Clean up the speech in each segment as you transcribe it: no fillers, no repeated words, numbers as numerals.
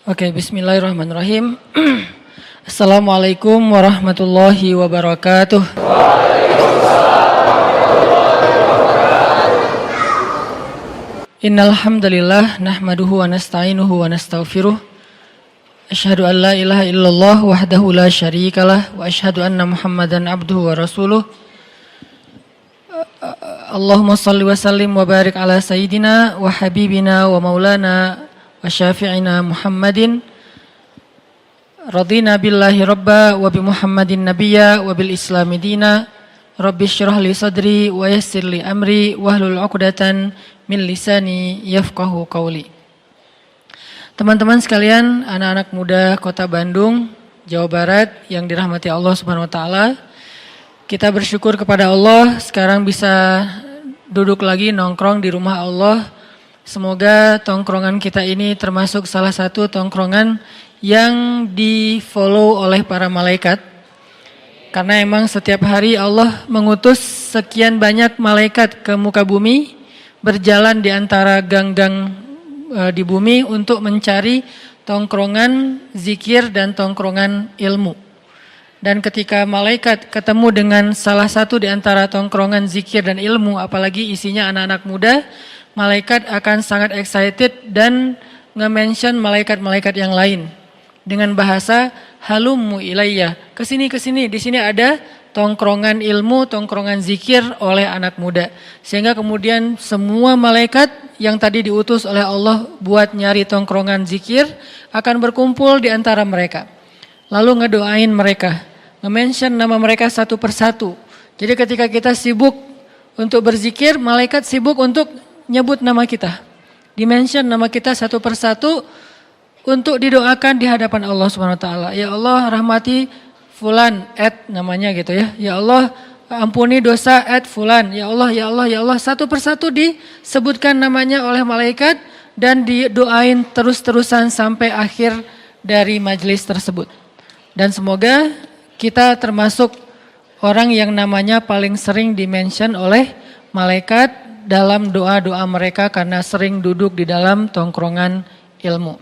Oke, bismillahirrahmanirrahim. Assalamualaikum warahmatullahi wabarakatuh. Innal hamdalillah nahmaduhu wa nasta'inuhu wa nastaghfiruh. Asyhadu an la ilaha illallah wahdahu la syarikalah wa asyhadu anna Muhammadan abduhu wa rasuluh. Allahumma shalli wa sallim wa barik ala sayyidina wa habibina wa maulana wa syafi'ina Muhammadin. Radina billahi rabba wa bi Muhammadin nabiyya wa bil islami dina. Rabbi syrah li sadri wa yassir li amri wahlul 'uqdatan min lisani yafqahu qawli. Teman-teman sekalian, anak-anak muda Kota Bandung, Jawa Barat yang dirahmati Allah Subhanahu wa taala. Kita bersyukur kepada Allah sekarang bisa duduk lagi nongkrong di rumah Allah. Semoga tongkrongan kita ini termasuk salah satu tongkrongan yang di-follow oleh para malaikat. Karena emang setiap hari Allah mengutus sekian banyak malaikat ke muka bumi, berjalan di antara gang-gang di bumi untuk mencari tongkrongan zikir dan tongkrongan ilmu. Dan ketika malaikat ketemu dengan salah satu di antara tongkrongan zikir dan ilmu, apalagi isinya anak-anak muda, malaikat akan sangat excited dan nge-mention malaikat-malaikat yang lain dengan bahasa halummu ilayya. Kesini, di sini ada tongkrongan ilmu, tongkrongan zikir oleh anak muda. Sehingga kemudian semua malaikat yang tadi diutus oleh Allah buat nyari tongkrongan zikir akan berkumpul di antara mereka. Lalu ngedoain mereka, nge-mention nama mereka satu persatu. Jadi ketika kita sibuk untuk berzikir, malaikat sibuk untuk nyebut nama kita. Dimention nama kita satu persatu untuk didoakan di hadapan Allah Subhanahu wa taala. Ya Allah, rahmati fulan namanya gitu ya. Ya Allah, ampuni dosa fulan. Ya Allah, ya Allah, ya Allah. Satu persatu disebutkan namanya oleh malaikat dan didoain terus-terusan sampai akhir dari majelis tersebut. Dan semoga kita termasuk orang yang namanya paling sering dimention oleh malaikat dalam doa-doa mereka karena sering duduk di dalam tongkrongan ilmu.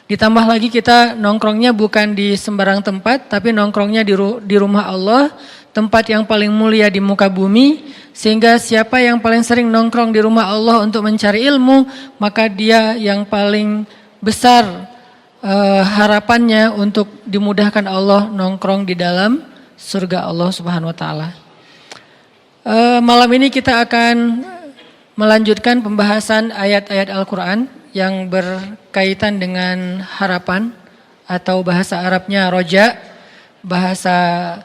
Ditambah lagi kita nongkrongnya bukan di sembarang tempat, tapi nongkrongnya di rumah Allah, tempat yang paling mulia di muka bumi, sehingga siapa yang paling sering nongkrong di rumah Allah untuk mencari ilmu, maka dia yang paling besar harapannya untuk dimudahkan Allah nongkrong di dalam surga Allah Subhanahu wa taala. Malam ini kita akan melanjutkan pembahasan ayat-ayat Al-Quran yang berkaitan dengan harapan atau bahasa Arabnya roja, bahasa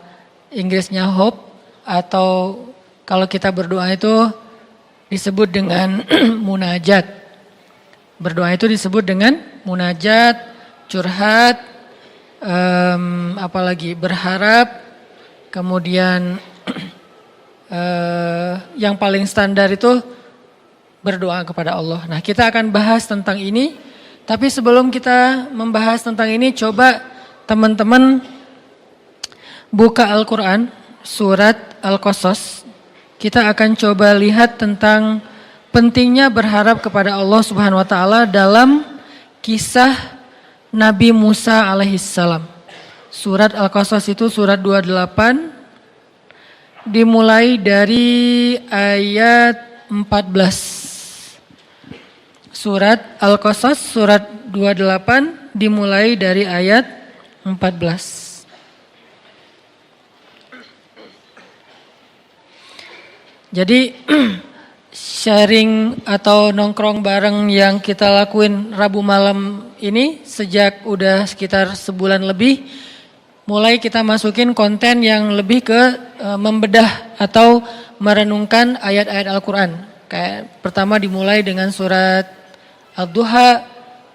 Inggrisnya hope, atau kalau kita berdoa itu disebut dengan munajat. Berdoa itu disebut dengan munajat, curhat, apalagi berharap, kemudian yang paling standar itu berdoa kepada Allah. Nah, kita akan bahas tentang ini. Tapi sebelum kita membahas tentang ini, coba teman-teman buka Al-Quran, surat Al-Qasas. Kita akan coba lihat tentang pentingnya berharap kepada Allah Subhanahu wa taala dalam kisah Nabi Musa alaihissalam. Surat Al-Qasas itu surat 28, dimulai dari ayat 14. Surat Al-Qasas surat 28 dimulai dari ayat 14. Jadi sharing atau nongkrong bareng yang kita lakuin Rabu malam ini sejak udah sekitar sebulan lebih, mulai kita masukin konten yang lebih ke membedah atau merenungkan ayat-ayat Al-Quran. Kayak pertama dimulai dengan surat Ad-Duha.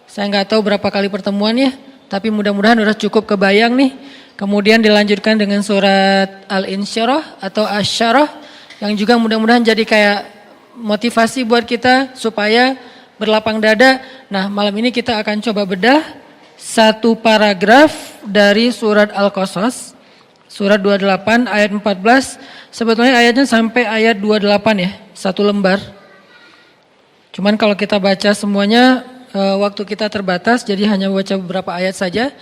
Saya nggak tahu berapa kali pertemuannya, tapi mudah-mudahan udah cukup kebayang nih. Kemudian dilanjutkan dengan surat Al-Insyirah atau Asy-Syarah yang juga mudah-mudahan jadi kayak motivasi buat kita supaya berlapang dada. Nah, malam ini kita akan coba bedah satu paragraf dari surat Al-Qasas, surat 28 ayat 14. Sebetulnya ayatnya sampai ayat 28 ya, satu lembar. Cuman kalau kita baca semuanya waktu kita terbatas, jadi hanya baca beberapa ayat saja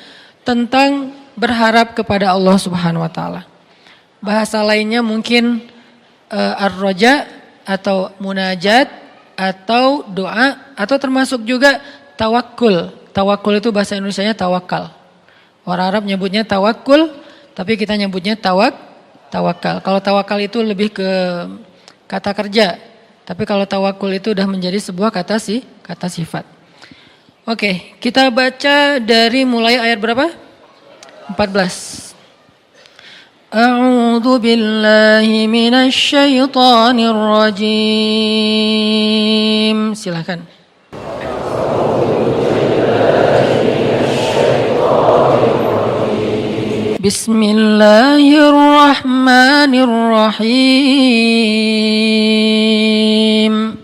tentang berharap kepada Allah Subhanahu wa taala. Bahasa lainnya mungkin ar-raja atau munajat atau doa atau termasuk juga tawakul. Tawakul itu bahasa Indonesianya tawakal. Orang Arab nyebutnya tawakul, tapi kita nyebutnya tawakal. Kalau tawakal itu lebih ke kata kerja, tapi kalau tawakul itu udah menjadi sebuah kata sifat. Oke, kita baca dari mulai ayat berapa? 14. A'udzu billahi minasy syaithanir rajim. Silakan. Bismillahirrahmanirrahim.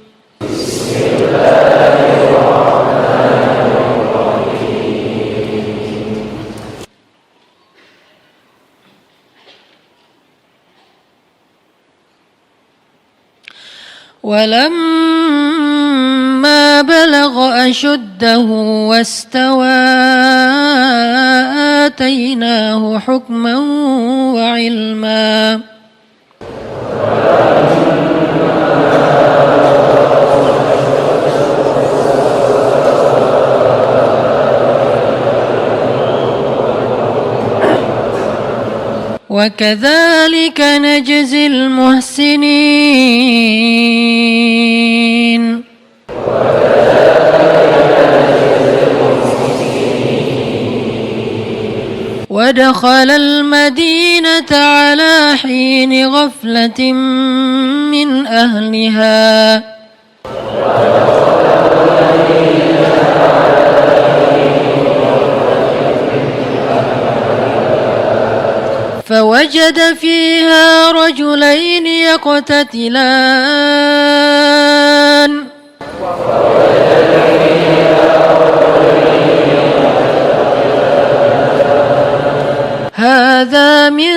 ولما بلغ أشده واستوى آتيناه حكما وعلما وكذلك نجزي المحسنين ودخل المدينة على حين غفلة من أهلها فوجد فيها رجلين يقتتلان هذا من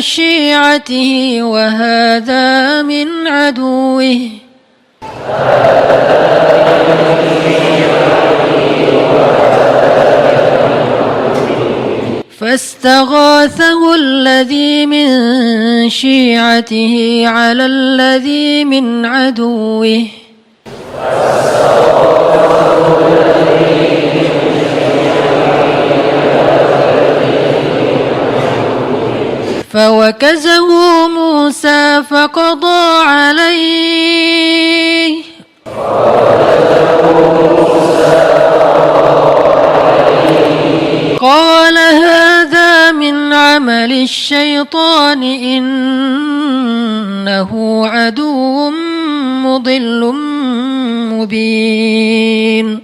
شيعته وهذا من عدوه فاستغاثه الذي من شيعته على الذي من عدوه فوكزه موسى فقضى عليه قال هذا من عمل الشيطان إنه عدو مضل مبين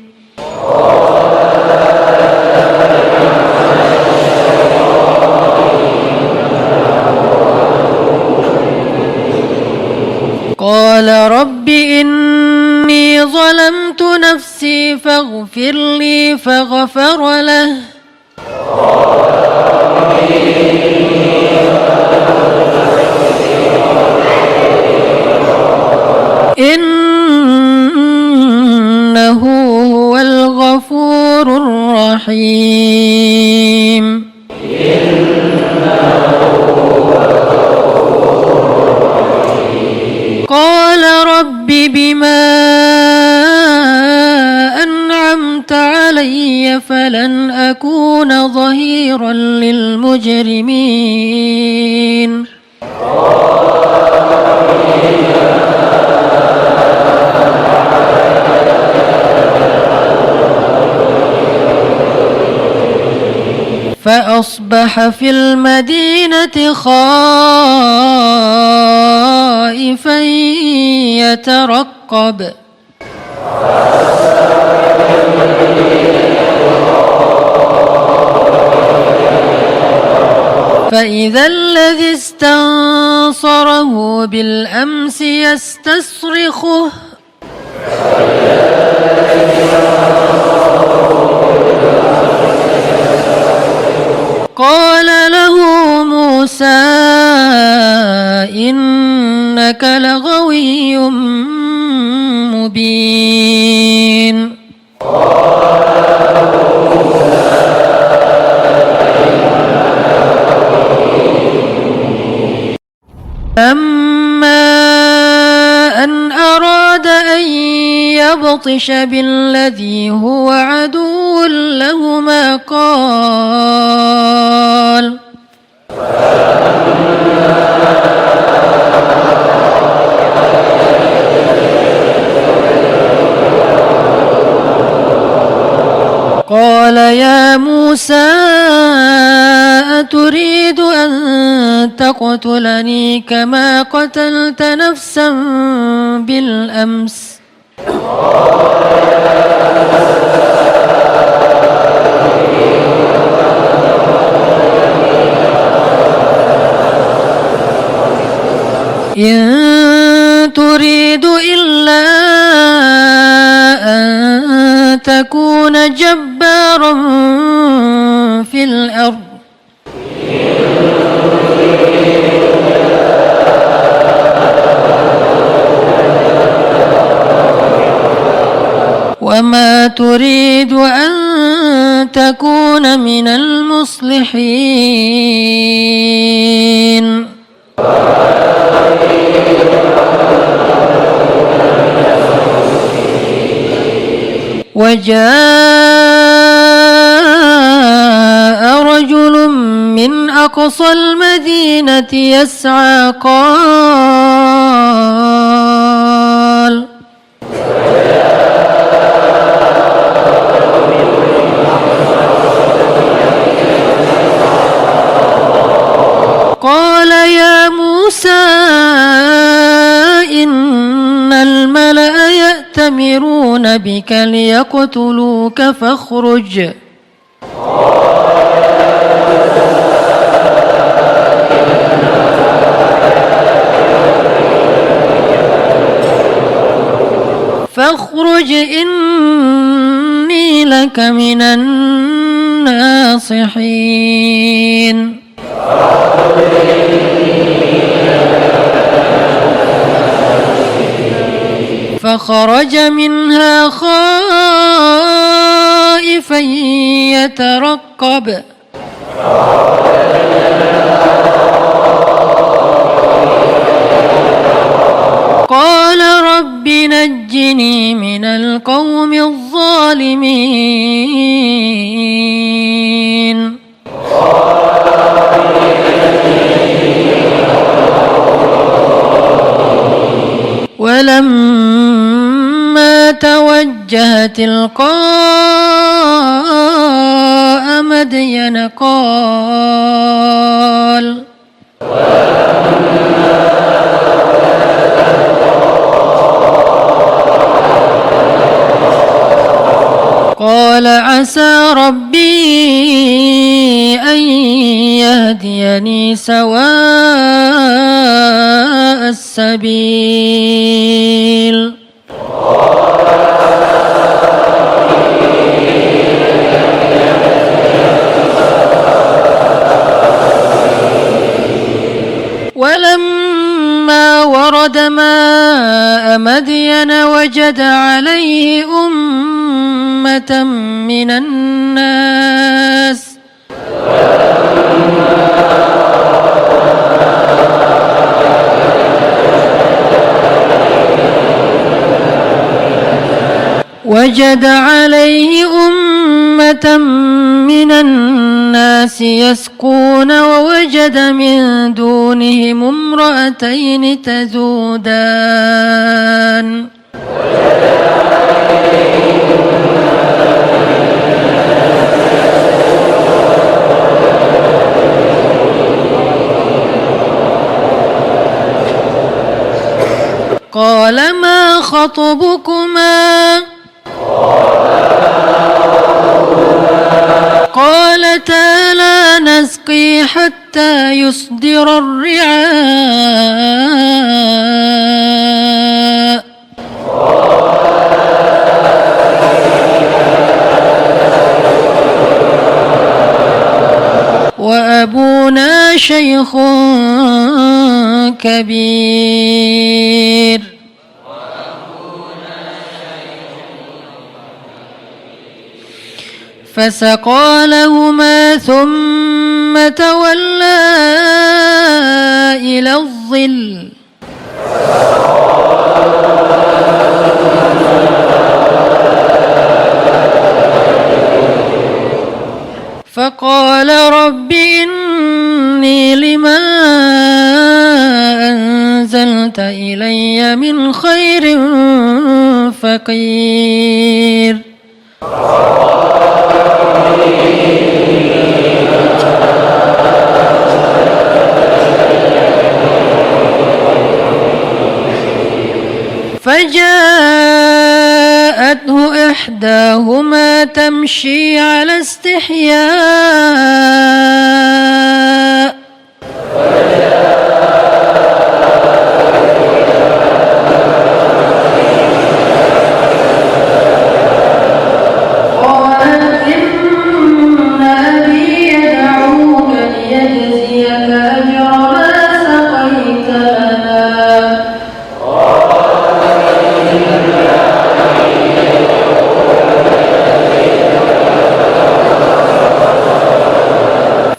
قال رب إني ظلمت نفسي فاغفر لي فغفر له إنه هو الغفور الرحيم قال رب بما أنعمت علي فلن أكون ظهيرا للمجرمين فأصبح في المدينة خائفا يترقب فإذا الذي استنصره بالأمس يستصرخه قال له موسى إنك لغوي مبين لما أن أراد أن يبطش بالذي هو عدو لهما قال يا موسى أتريد أن تقتلني كما قتلت نفسا بالأمس إن تريد إلا أن تكون جبارا في الأرض وما تريد أن تكون من المصلحين وجاء رجل من أقصى المدينة يسعى قال يا موسى إن الملأ يأتمرون بك ليقتلوك فاخرج إني لك من الناصحين فخرج منها خائفا يترقب قال رب نجني من القوم الظالمين ولما توجه تلقاء مدين قال عسى ربي أن يهديني سواء السبيل ولما ورد ماء مدين وجد عليه أمة من الناس يسقون ووجد من دونهم امرأتين تذودان قال ما خطبكما قالتا لا نسقي حتى يصدر الرعاء وأبونا شيخ كبير فسقى لهما ثم ثم تولى إلى الظل فقال رب إني لما أنزلت إلي من خير فقير فجاءته إحداهما تمشي على استحياء قالت إن أبي يدعوك ليجزيك أجر ما سقيت لنا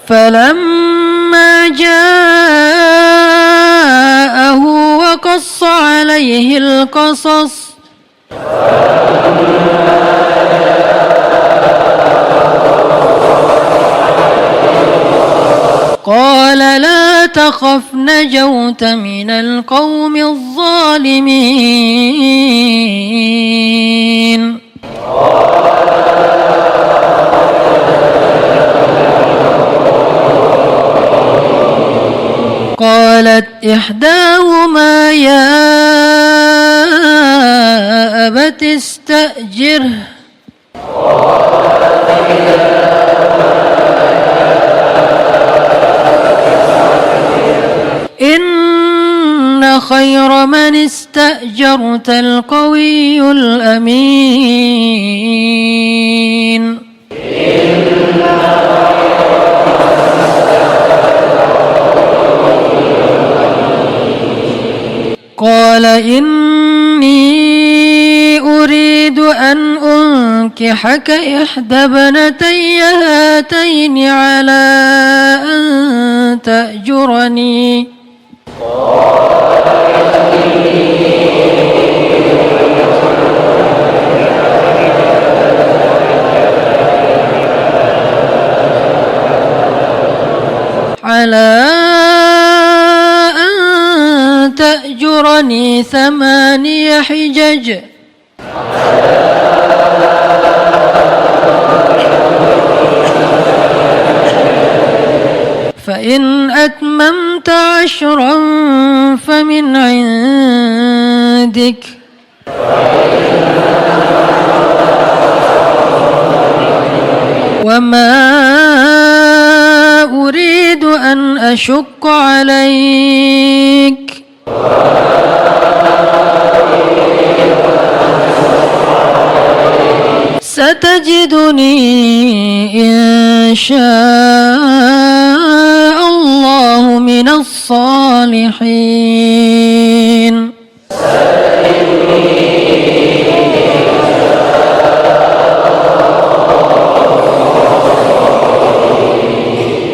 فلما جاءه وقص عليه القصص قال لا تخف نجوت من القوم الظالمين قالت إحداهما يا أبت استأجره إن خير من استأجرت القوي الأمين قال إني أريد أن أنكحك إحدى ابنتي هاتين على أن تأجرني على أن تأجرني 8 حجج فإن أتممت 10 فمن عندك وما أريد أن أشق عليك ستجدني إن شاء الله من الصالحين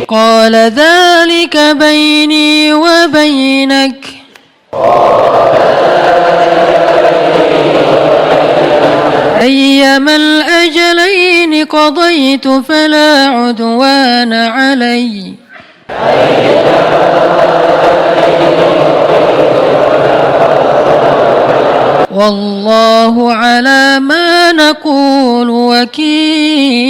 قال ذلك بيني وبينك أيما الأجلين قضيت فلا عدوان علي والله على ما نقول وكيل.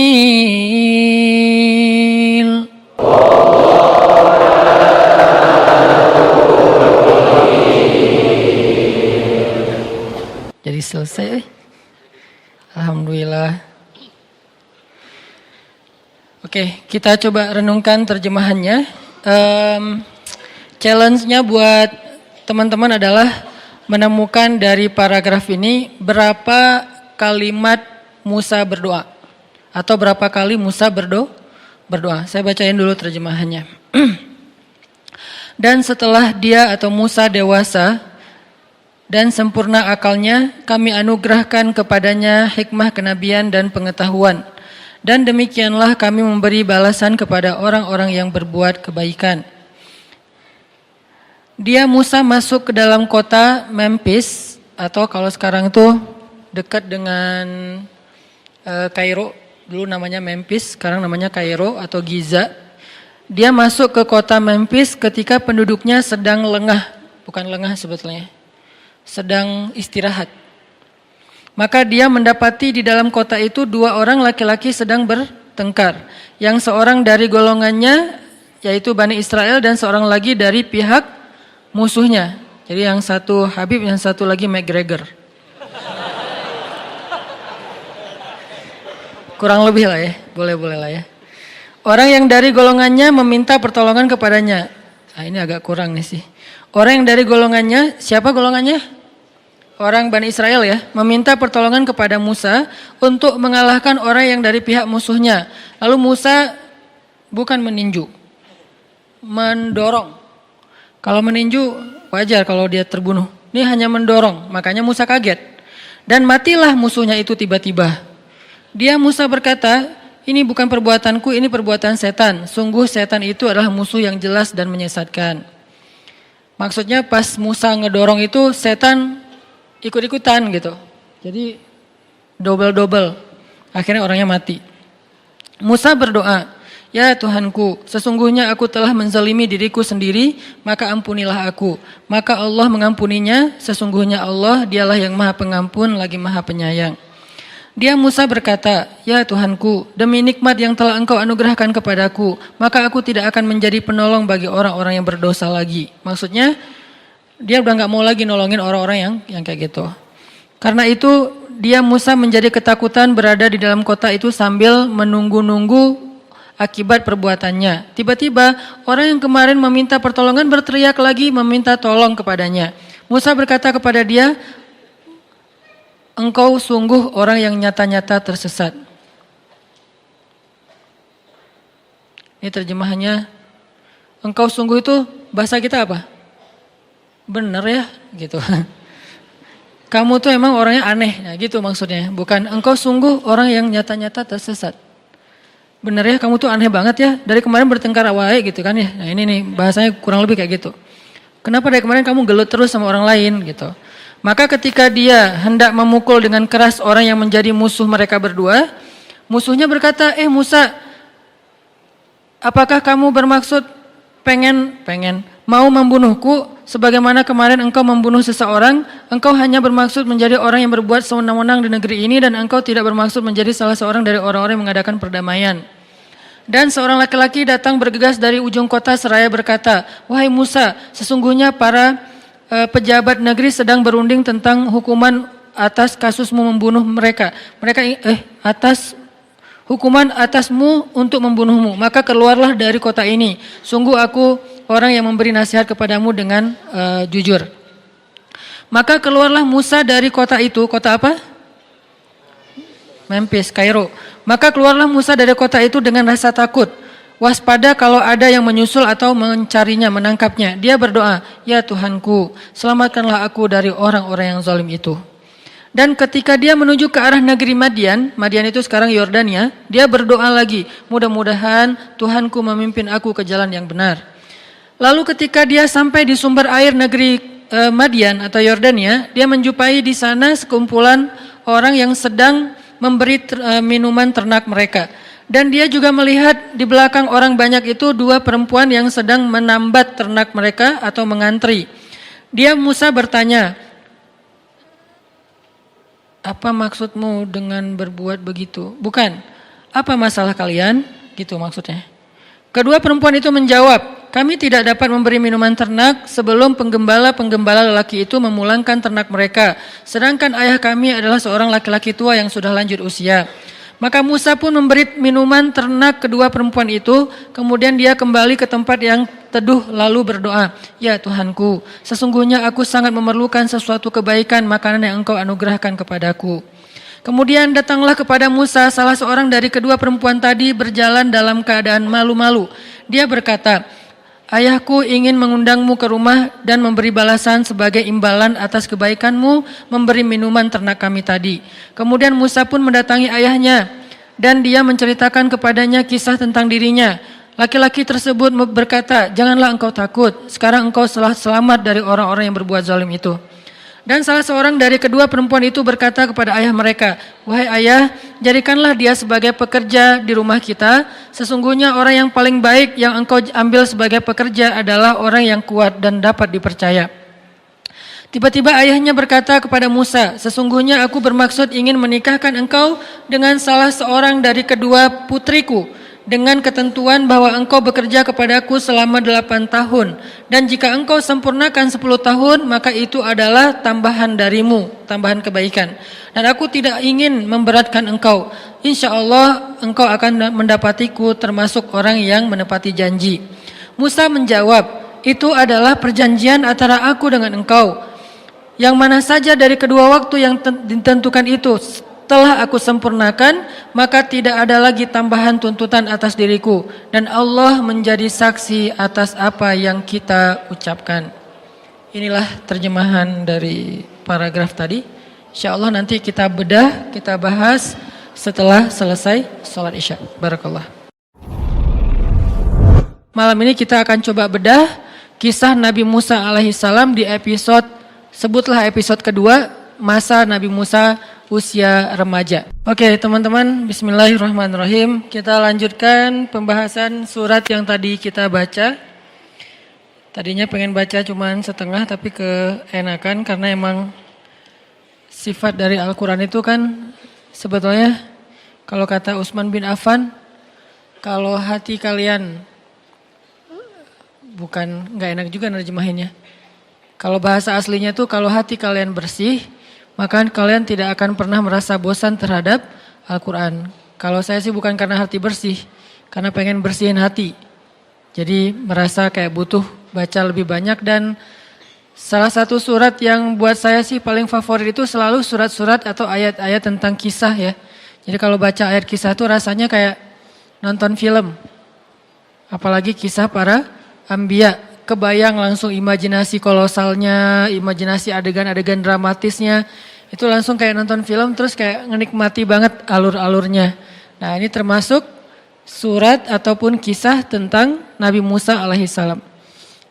Jadi selesai. Alhamdulillah. Oke, kita coba renungkan terjemahannya. Challenge-nya buat teman-teman adalah menemukan dari paragraf ini berapa kalimat Musa berdoa atau berapa kali Musa berdoa. Saya bacain dulu terjemahannya. Dan setelah dia atau Musa dewasa dan sempurna akalnya, kami anugerahkan kepadanya hikmah kenabian dan pengetahuan. Dan demikianlah kami memberi balasan kepada orang-orang yang berbuat kebaikan. Dia Musa masuk ke dalam kota Memphis, atau kalau sekarang itu dekat dengan Kairo, dulu namanya Memphis, sekarang namanya Kairo atau Giza. Dia masuk ke kota Memphis ketika penduduknya sedang lengah, bukan lengah sebetulnya, sedang istirahat. Maka dia mendapati di dalam kota itu 2 orang laki-laki sedang bertengkar. Yang seorang dari golongannya yaitu Bani Israel dan seorang lagi dari pihak musuhnya. Jadi yang satu Habib, yang satu lagi McGregor. Kurang lebih lah ya, boleh-boleh lah ya. Orang yang dari golongannya meminta pertolongan kepadanya. Nah, ini agak kurang nih sih. Orang yang dari golongannya, siapa golongannya? Orang Bani Israel ya, meminta pertolongan kepada Musa untuk mengalahkan orang yang dari pihak musuhnya. Lalu Musa bukan meninju, mendorong. Kalau meninju wajar kalau dia terbunuh. Ini hanya mendorong, makanya Musa kaget. Dan matilah musuhnya itu tiba-tiba. Dia Musa berkata, ini bukan perbuatanku, ini perbuatan setan. Sungguh setan itu adalah musuh yang jelas dan menyesatkan. Maksudnya pas Musa ngedorong itu setan ikut-ikutan gitu. Jadi double-double. Akhirnya orangnya mati. Musa berdoa, ya Tuhanku, sesungguhnya aku telah menzalimi diriku sendiri, maka ampunilah aku. Maka Allah mengampuninya, sesungguhnya Allah dialah yang maha pengampun lagi maha penyayang. Dia Musa berkata, ya Tuhanku, demi nikmat yang telah engkau anugerahkan kepadaku, maka aku tidak akan menjadi penolong bagi orang-orang yang berdosa lagi. Maksudnya, dia udah gak mau lagi nolongin orang-orang yang kayak gitu. Karena itu dia Musa menjadi ketakutan berada di dalam kota itu sambil menunggu-nunggu akibat perbuatannya. Tiba-tiba orang yang kemarin meminta pertolongan berteriak lagi meminta tolong kepadanya. Musa berkata kepada dia, engkau sungguh orang yang nyata-nyata tersesat. Ini terjemahannya, engkau sungguh itu bahasa kita apa? Bener ya gitu. Kamu tuh emang orangnya aneh, nah gitu maksudnya. Bukan engkau sungguh orang yang nyata-nyata tersesat. Bener ya kamu tuh aneh banget ya. Dari kemarin bertengkar awal gitu kan ya. Nah ini nih bahasanya kurang lebih kayak gitu. Kenapa dari kemarin kamu gelut terus sama orang lain gitu. Maka ketika dia hendak memukul dengan keras orang yang menjadi musuh mereka berdua, musuhnya berkata, Musa, apakah kamu bermaksud pengen mau membunuhku? Sebagaimana kemarin engkau membunuh seseorang, engkau hanya bermaksud menjadi orang yang berbuat sewenang-wenang di negeri ini dan engkau tidak bermaksud menjadi salah seorang dari orang-orang yang mengadakan perdamaian. Dan seorang laki-laki datang bergegas dari ujung kota seraya berkata, wahai Musa, sesungguhnya para pejabat negeri sedang berunding tentang hukuman atas kasusmu membunuh mereka. Hukuman atasmu untuk membunuhmu. Maka keluarlah dari kota ini. Sungguh aku orang yang memberi nasihat kepadamu dengan jujur. Maka keluarlah Musa dari kota itu. Kota apa? Memphis, Kairo. Maka keluarlah Musa dari kota itu dengan rasa takut. Waspada kalau ada yang menyusul atau mencarinya, menangkapnya. Dia berdoa, ya Tuhanku, selamatkanlah aku dari orang-orang yang zalim itu. Dan ketika dia menuju ke arah negeri Madian itu sekarang Yordania, dia berdoa lagi, mudah-mudahan Tuhanku memimpin aku ke jalan yang benar. Lalu ketika dia sampai di sumber air negeri Madian atau Yordania, dia menjumpai di sana sekumpulan orang yang sedang memberi minuman ternak mereka. Dan dia juga melihat di belakang orang banyak itu 2 perempuan yang sedang menambat ternak mereka atau mengantri. Dia Musa bertanya, apa maksudmu dengan berbuat begitu? Bukan, apa masalah kalian? Gitu maksudnya. Kedua perempuan itu menjawab, kami tidak dapat memberi minuman ternak sebelum penggembala-penggembala lelaki itu memulangkan ternak mereka. Sedangkan ayah kami adalah seorang laki-laki tua yang sudah lanjut usia. Maka Musa pun memberi minuman ternak kedua perempuan itu, kemudian dia kembali ke tempat yang teduh lalu berdoa, ya Tuhanku, sesungguhnya aku sangat memerlukan sesuatu kebaikan makanan yang engkau anugerahkan kepadaku. Kemudian datanglah kepada Musa salah seorang dari kedua perempuan tadi berjalan dalam keadaan malu-malu. Dia berkata, ayahku ingin mengundangmu ke rumah dan memberi balasan sebagai imbalan atas kebaikanmu memberi minuman ternak kami tadi. Kemudian Musa pun mendatangi ayahnya dan dia menceritakan kepadanya kisah tentang dirinya. Laki-laki tersebut berkata, janganlah engkau takut, sekarang engkau telah selamat dari orang-orang yang berbuat zalim itu. Dan salah seorang dari kedua perempuan itu berkata kepada ayah mereka, wahai ayah, jadikanlah dia sebagai pekerja di rumah kita. Sesungguhnya orang yang paling baik yang engkau ambil sebagai pekerja adalah orang yang kuat dan dapat dipercaya. Tiba-tiba ayahnya berkata kepada Musa, sesungguhnya aku bermaksud ingin menikahkan engkau dengan salah seorang dari kedua putriku, dengan ketentuan bahwa engkau bekerja kepadaku selama 8 tahun. Dan jika engkau sempurnakan 10 tahun, maka itu adalah tambahan darimu, tambahan kebaikan. Dan aku tidak ingin memberatkan engkau. Insya Allah engkau akan mendapatiku termasuk orang yang menepati janji. Musa menjawab, itu adalah perjanjian antara aku dengan engkau. Yang mana saja dari kedua waktu yang ditentukan itu telah aku sempurnakan, maka tidak ada lagi tambahan tuntutan atas diriku. Dan Allah menjadi saksi atas apa yang kita ucapkan. Inilah terjemahan dari paragraf tadi. Insya Allah nanti kita bedah, kita bahas setelah selesai sholat isya. Barakallah. Malam ini kita akan coba bedah kisah Nabi Musa alaihissalam di episode, sebutlah episode kedua, masa Nabi Musa usia remaja. Oke teman-teman, bismillahirrahmanirrahim. Kita lanjutkan pembahasan surat yang tadi kita baca. Tadinya pengen baca cuman setengah, tapi keenakan karena emang sifat dari Al-Quran itu kan sebetulnya kalau kata Utsman bin Affan, kalau hati kalian, bukan nggak enak juga nerjemahinnya. Kalau bahasa aslinya tuh kalau hati kalian bersih, maka kalian tidak akan pernah merasa bosan terhadap Al-Quran. Kalau saya sih bukan karena hati bersih, karena pengen bersihin hati. Jadi merasa kayak butuh baca lebih banyak, dan salah satu surat yang buat saya sih paling favorit itu selalu surat-surat atau ayat-ayat tentang kisah ya. Jadi kalau baca ayat kisah tuh rasanya kayak nonton film. Apalagi kisah para anbiya. Kebayang langsung imajinasi kolosalnya, imajinasi adegan-adegan dramatisnya. Itu langsung kayak nonton film, terus kayak menikmati banget alur-alurnya. Nah ini termasuk surat ataupun kisah tentang Nabi Musa alaihissalam.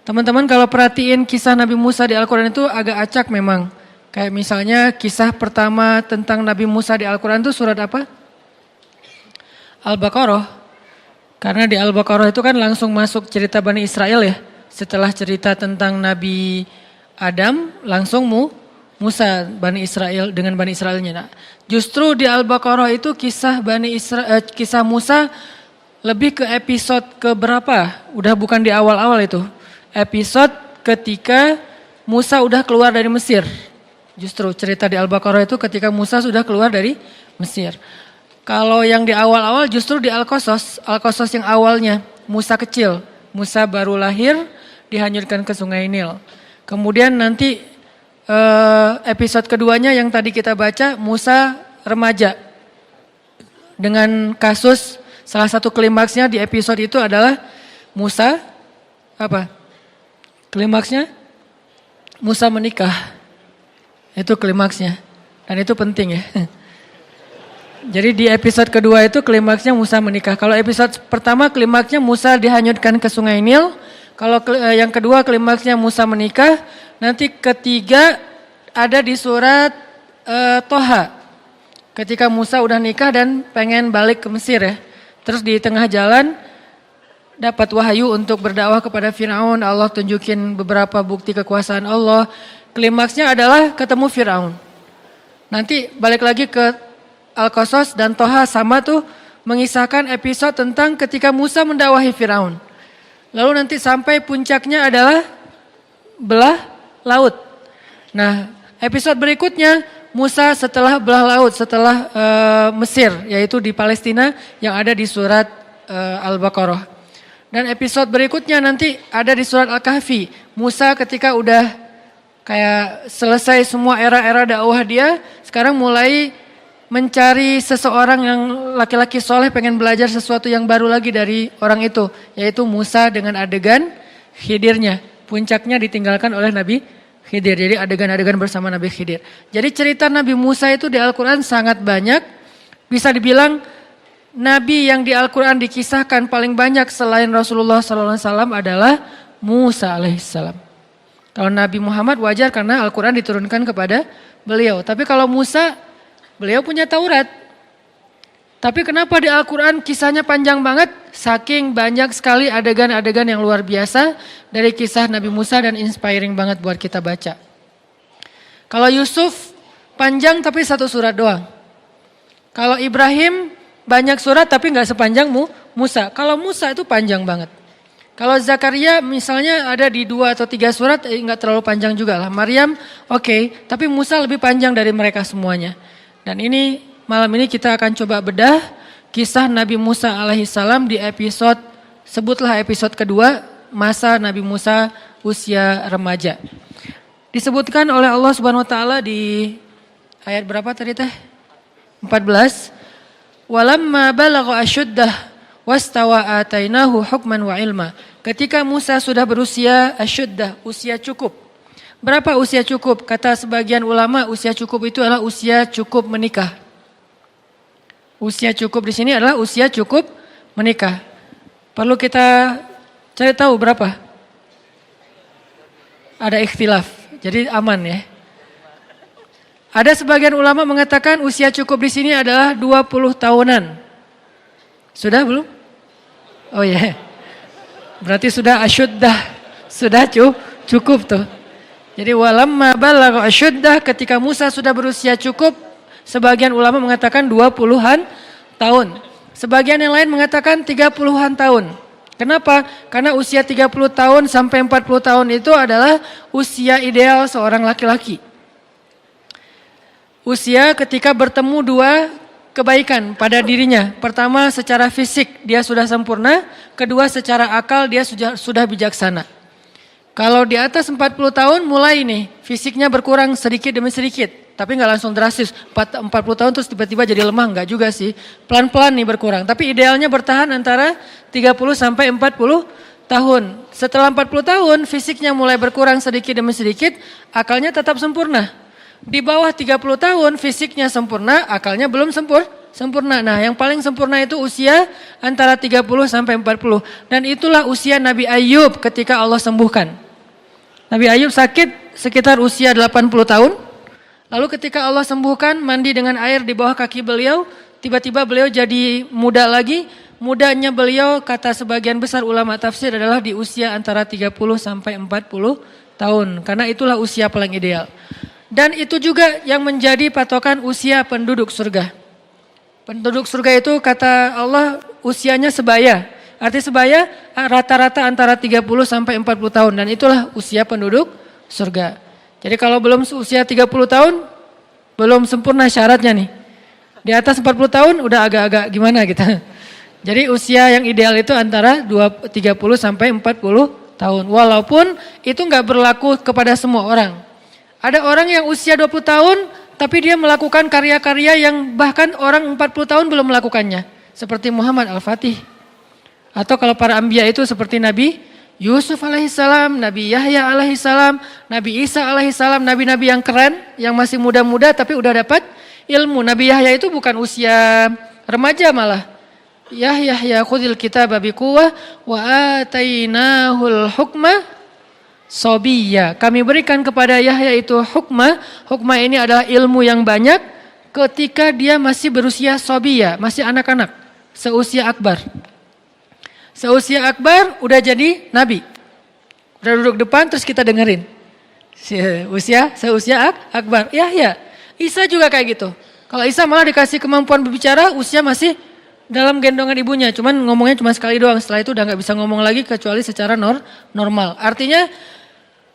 Teman-teman kalau perhatiin kisah Nabi Musa di Al-Quran itu agak acak memang. Kayak misalnya kisah pertama tentang Nabi Musa di Al-Quran itu surat apa? Al-Baqarah. Karena di Al-Baqarah itu kan langsung masuk cerita Bani Israel ya. Setelah cerita tentang Nabi Adam, langsung Musa Bani Israel dengan Bani Israelnya. Nah, justru di Al-Baqarah itu kisah kisah Musa lebih ke episode ke berapa? Udah bukan di awal-awal itu. Episode ketika Musa udah keluar dari Mesir. Justru cerita di Al-Baqarah itu ketika Musa sudah keluar dari Mesir. Kalau yang di awal-awal justru di Al-Qasas. Al-Qasas yang awalnya Musa kecil. Musa baru lahir, dihanyutkan ke Sungai Nil. Kemudian nanti episode keduanya yang tadi kita baca, Musa remaja. Dengan kasus, salah satu klimaksnya di episode itu adalah Musa, apa? Klimaksnya? Musa menikah. Itu klimaksnya. Dan itu penting ya. Jadi di episode kedua itu klimaksnya Musa menikah. Kalau episode pertama klimaksnya Musa dihanyutkan ke Sungai Nil. Kalau yang kedua klimaksnya Musa menikah, nanti ketiga ada di surat Toha. Ketika Musa udah nikah dan pengen balik ke Mesir ya. Terus di tengah jalan dapat wahyu untuk berdakwah kepada Firaun. Allah tunjukin beberapa bukti kekuasaan Allah. Klimaksnya adalah ketemu Firaun. Nanti balik lagi ke Al-Qasas dan Toha sama tuh mengisahkan episode tentang ketika Musa mendakwahi Firaun. Lalu nanti sampai puncaknya adalah belah laut. Nah, episode berikutnya Musa setelah belah laut, setelah Mesir, yaitu di Palestina yang ada di surat Al-Baqarah. Dan episode berikutnya nanti ada di surat Al-Kahfi. Musa ketika udah kayak selesai semua era-era dakwah dia, sekarang mulai mencari seseorang yang laki-laki soleh pengen belajar sesuatu yang baru lagi dari orang itu. Yaitu Musa dengan adegan Khidirnya. Puncaknya ditinggalkan oleh Nabi Khidir. Jadi adegan-adegan bersama Nabi Khidir. Jadi cerita Nabi Musa itu di Al-Quran sangat banyak. Bisa dibilang Nabi yang di Al-Quran dikisahkan paling banyak selain Rasulullah SAW adalah Musa alaihissalam. Kalau Nabi Muhammad wajar karena Al-Quran diturunkan kepada beliau. Tapi kalau Musa, beliau punya Taurat. Tapi kenapa di Al-Quran kisahnya panjang banget? Saking banyak sekali adegan-adegan yang luar biasa dari kisah Nabi Musa dan inspiring banget buat kita baca. Kalau Yusuf panjang tapi satu surat doang. Kalau Ibrahim banyak surat tapi nggak sepanjang Musa. Kalau Musa itu panjang banget. Kalau Zakaria misalnya ada di 2 atau 3 surat nggak terlalu panjang juga lah. Maryam oke, tapi Musa lebih panjang dari mereka semuanya. Dan ini malam ini kita akan coba bedah kisah Nabi Musa alaihissalam di episode, sebutlah episode kedua, masa Nabi Musa usia remaja. Disebutkan oleh Allah Subhanahu wa taala di ayat berapa tadi teh? 14. Walamma balagha asyuddah wastawa atainahu hukman wa ilma. Ketika Musa sudah berusia asyuddah, usia cukup. Berapa usia cukup? Kata sebagian ulama usia cukup itu adalah usia cukup menikah. Usia cukup di sini adalah usia cukup menikah. Perlu kita cari tahu berapa? Ada ikhtilaf, jadi aman ya. Ada sebagian ulama mengatakan usia cukup di sini adalah 20 tahunan. Sudah belum? Oh ya. Yeah. Berarti sudah asyuddah. Sudah cukup tuh. Jadi walamma balagha asyuddah, ketika Musa sudah berusia cukup, sebagian ulama mengatakan 20-an tahun. Sebagian yang lain mengatakan 30-an tahun. Kenapa? Karena usia 30 tahun sampai 40 tahun itu adalah usia ideal seorang laki-laki. Usia ketika bertemu 2 kebaikan pada dirinya. Pertama secara fisik dia sudah sempurna, kedua secara akal dia sudah bijaksana. Kalau di atas 40 tahun mulai nih fisiknya berkurang sedikit demi sedikit. Tapi gak langsung drastis, 40 tahun terus tiba-tiba jadi lemah, enggak juga sih. Pelan-pelan nih berkurang, tapi idealnya bertahan antara 30 sampai 40 tahun. Setelah 40 tahun fisiknya mulai berkurang sedikit demi sedikit, akalnya tetap sempurna. Di bawah 30 tahun fisiknya sempurna, akalnya belum sempurna. Nah yang paling sempurna itu usia antara 30 sampai 40. Dan itulah usia Nabi Ayub ketika Allah sembuhkan. Nabi Ayub sakit sekitar usia 80 tahun. Lalu ketika Allah sembuhkan, mandi dengan air di bawah kaki beliau, tiba-tiba beliau jadi muda lagi. Mudanya beliau kata sebagian besar ulama tafsir adalah di usia antara 30 sampai 40 tahun. Karena itulah usia paling ideal. Dan itu juga yang menjadi patokan usia penduduk surga. Penduduk surga itu kata Allah usianya sebaya. Arti sebaya rata-rata antara 30 sampai 40 tahun. Dan itulah usia penduduk surga. Jadi kalau belum usia 30 tahun, belum sempurna syaratnya nih. Di atas 40 tahun udah agak-agak gimana kita. Jadi usia yang ideal itu antara 30 sampai 40 tahun. Walaupun itu gak berlaku kepada semua orang. Ada orang yang usia 20 tahun tapi dia melakukan karya-karya yang bahkan orang 40 tahun belum melakukannya. Seperti Muhammad Al-Fatih. Atau kalau para anbiya itu seperti Nabi Yusuf alaihissalam, Nabi Yahya alaihissalam, Nabi Isa alaihissalam, nabi-nabi yang keren, yang masih muda-muda tapi udah dapat ilmu. Nabi Yahya itu bukan usia remaja malah. Yahya khudil kitaba biquwwah wa atainahul hukma Sobiyya, kami berikan kepada Yahya itu hukmah. Hukmah ini adalah ilmu yang banyak ketika dia masih berusia sobiyya, masih anak-anak, seusia akbar. Seusia akbar udah jadi nabi. Udah duduk depan terus kita dengerin. Seusia akbar. Yahya, Isa juga kayak gitu. Kalau Isa malah dikasih kemampuan berbicara, usia masih dalam gendongan ibunya. Cuman ngomongnya cuma sekali doang, setelah itu udah gak bisa ngomong lagi kecuali secara normal. Artinya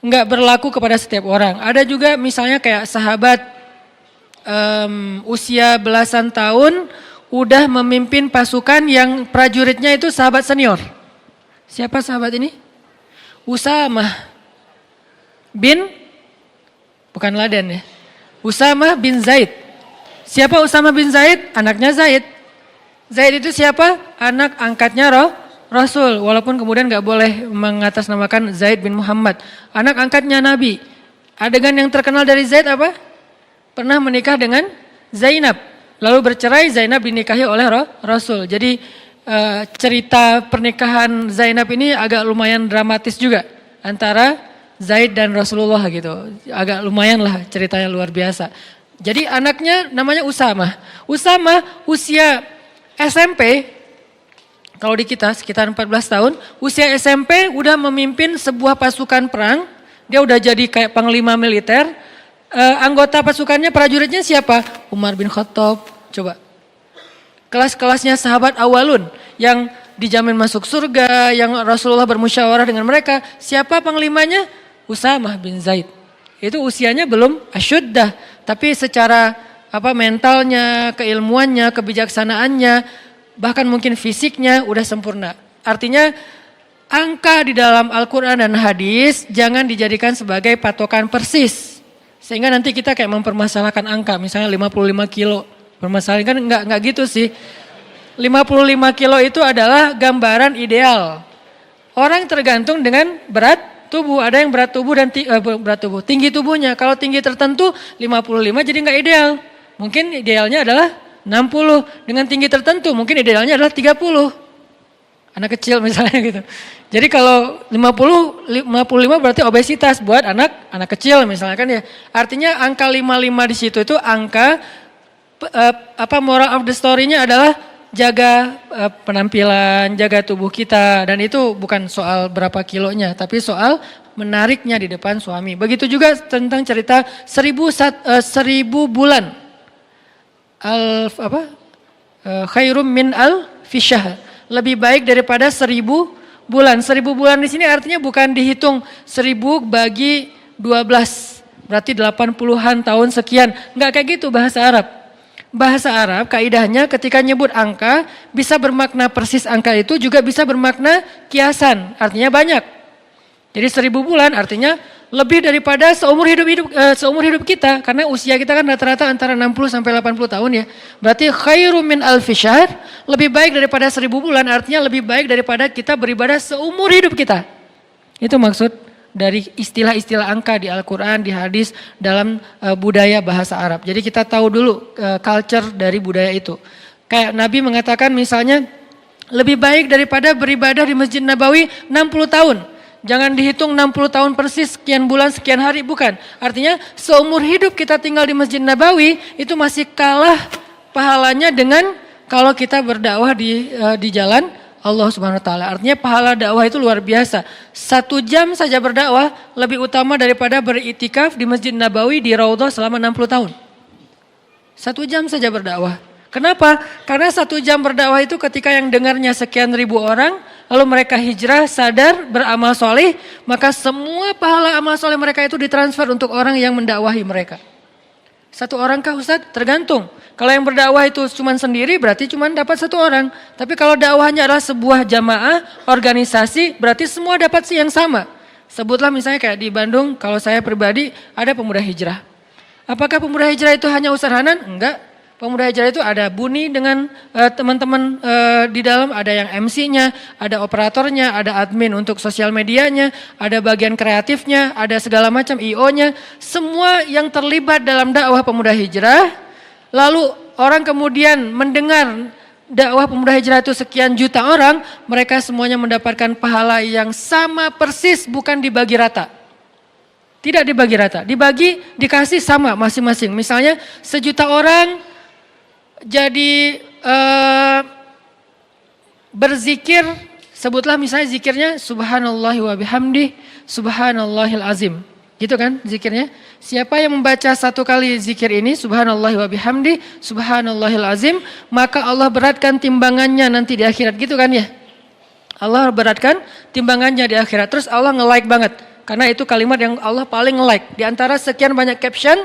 nggak berlaku kepada setiap orang. Ada juga misalnya kayak sahabat usia belasan tahun udah memimpin pasukan yang prajuritnya itu sahabat senior. Siapa sahabat ini? Usamah bin, bukan Laden ya. Usamah bin Zaid. Siapa Usamah bin Zaid? Anaknya Zaid. Zaid itu siapa? Anak angkatnya Rasul, walaupun kemudian gak boleh mengatasnamakan Zaid bin Muhammad. Anak angkatnya Nabi. Adegan yang terkenal dari Zaid apa? Pernah menikah dengan Zainab. lalu bercerai, Zainab dinikahi oleh Rasul. Jadi cerita pernikahan Zainab ini agak lumayan dramatis juga antara Zaid dan Rasulullah gitu. Agak lumayan lah ceritanya, luar biasa. Jadi anaknya namanya Usamah. Usamah usia SMP, kalau di kita sekitar 14 tahun, usia SMP udah memimpin sebuah pasukan perang. Dia udah jadi kayak panglima militer. Anggota pasukannya, prajuritnya siapa? Umar bin Khattab. Coba. Kelas-kelasnya sahabat awalun yang dijamin masuk surga, yang Rasulullah bermusyawarah dengan mereka. Siapa panglimanya? Usamah bin Zaid. Itu usianya belum asyuddah, tapi secara mentalnya, keilmuannya, kebijaksanaannya, bahkan mungkin fisiknya udah sempurna. Artinya angka di dalam Al-Quran dan hadis jangan dijadikan sebagai patokan persis. Sehingga nanti kita kayak mempermasalahkan angka, misalnya 55 kilo. Permasalahan kan enggak gitu sih. 55 kilo itu adalah gambaran ideal. Orang tergantung dengan berat tubuh. Ada yang berat tubuh dan tinggi tubuhnya. Kalau tinggi tertentu 55 jadi enggak ideal. Mungkin idealnya adalah 60. Dengan tinggi tertentu mungkin idealnya adalah 30. Anak kecil misalnya gitu. Jadi kalau 55 berarti obesitas buat anak kecil misalnya kan ya. Artinya angka 55 di situ itu angka moral of the story-nya adalah jaga penampilan, jaga tubuh kita, dan itu bukan soal berapa kilonya, tapi soal menariknya di depan suami. Begitu juga tentang cerita 1000 bulan. Khairum min al-fisyahr. Lebih baik daripada 1000 bulan. 1000 bulan di sini artinya bukan dihitung 1000 bagi 12. Berarti 80-an tahun sekian. Enggak kayak gitu bahasa Arab. Bahasa Arab kaidahnya ketika nyebut angka bisa bermakna persis angka itu, juga bisa bermakna kiasan, artinya banyak. Jadi 1000 bulan artinya lebih daripada seumur hidup kita, karena usia kita kan rata-rata antara 60 sampai 80 tahun ya. Berarti khairum min alfi syahr, lebih baik daripada 1000 bulan artinya lebih baik daripada kita beribadah seumur hidup kita. Itu maksud dari istilah-istilah angka di Al-Quran, di hadis, dalam budaya bahasa Arab. Jadi kita tahu dulu culture dari budaya itu. Kayak Nabi mengatakan misalnya, lebih baik daripada beribadah di Masjid Nabawi 60 tahun. Jangan dihitung 60 tahun persis, sekian bulan, sekian hari, bukan. Artinya seumur hidup kita tinggal di Masjid Nabawi, itu masih kalah pahalanya dengan kalau kita berdakwah di jalan Allah Subhanahu wa taala. Artinya pahala dakwah itu luar biasa. 1 jam saja berdakwah lebih utama daripada beritikaf di Masjid Nabawi di Raudhah selama 60 tahun. 1 jam saja berdakwah. Kenapa? Karena 1 jam berdakwah itu ketika yang dengarnya sekian ribu orang, lalu mereka hijrah, sadar, beramal soleh, maka semua pahala amal soleh mereka itu ditransfer untuk orang yang mendakwahi mereka. 1 orang kah Ustaz? Tergantung. Kalau yang berdakwah itu cuma sendiri berarti cuma dapat 1 orang. Tapi kalau dakwahnya adalah sebuah jamaah, organisasi, berarti semua dapat sih yang sama. Sebutlah misalnya kayak di Bandung, kalau saya pribadi ada pemuda hijrah. Apakah pemuda hijrah itu hanya Ustaz Hanan? Enggak. Pemuda hijrah itu ada Buni dengan teman-teman di dalam, ada yang MC-nya, ada operatornya, ada admin untuk sosial medianya, ada bagian kreatifnya, ada segala macam IO-nya. Semua yang terlibat dalam dakwah pemuda hijrah, lalu orang kemudian mendengar dakwah pemuda hijrah itu sekian juta orang, mereka semuanya mendapatkan pahala yang sama persis, bukan dibagi rata. Tidak dibagi rata, dikasih sama masing-masing. Misalnya 1 juta orang jadi berzikir, sebutlah misalnya zikirnya subhanallahi wa bihamdi subhanallahil azim. Gitu kan zikirnya. Siapa yang membaca 1 kali zikir ini subhanallahi wa bihamdi subhanallahil azim, maka Allah beratkan timbangannya nanti di akhirat, gitu kan ya. Allah beratkan timbangannya di akhirat. Terus Allah nge-like banget. Karena itu kalimat yang Allah paling nge-like. Di antara sekian banyak caption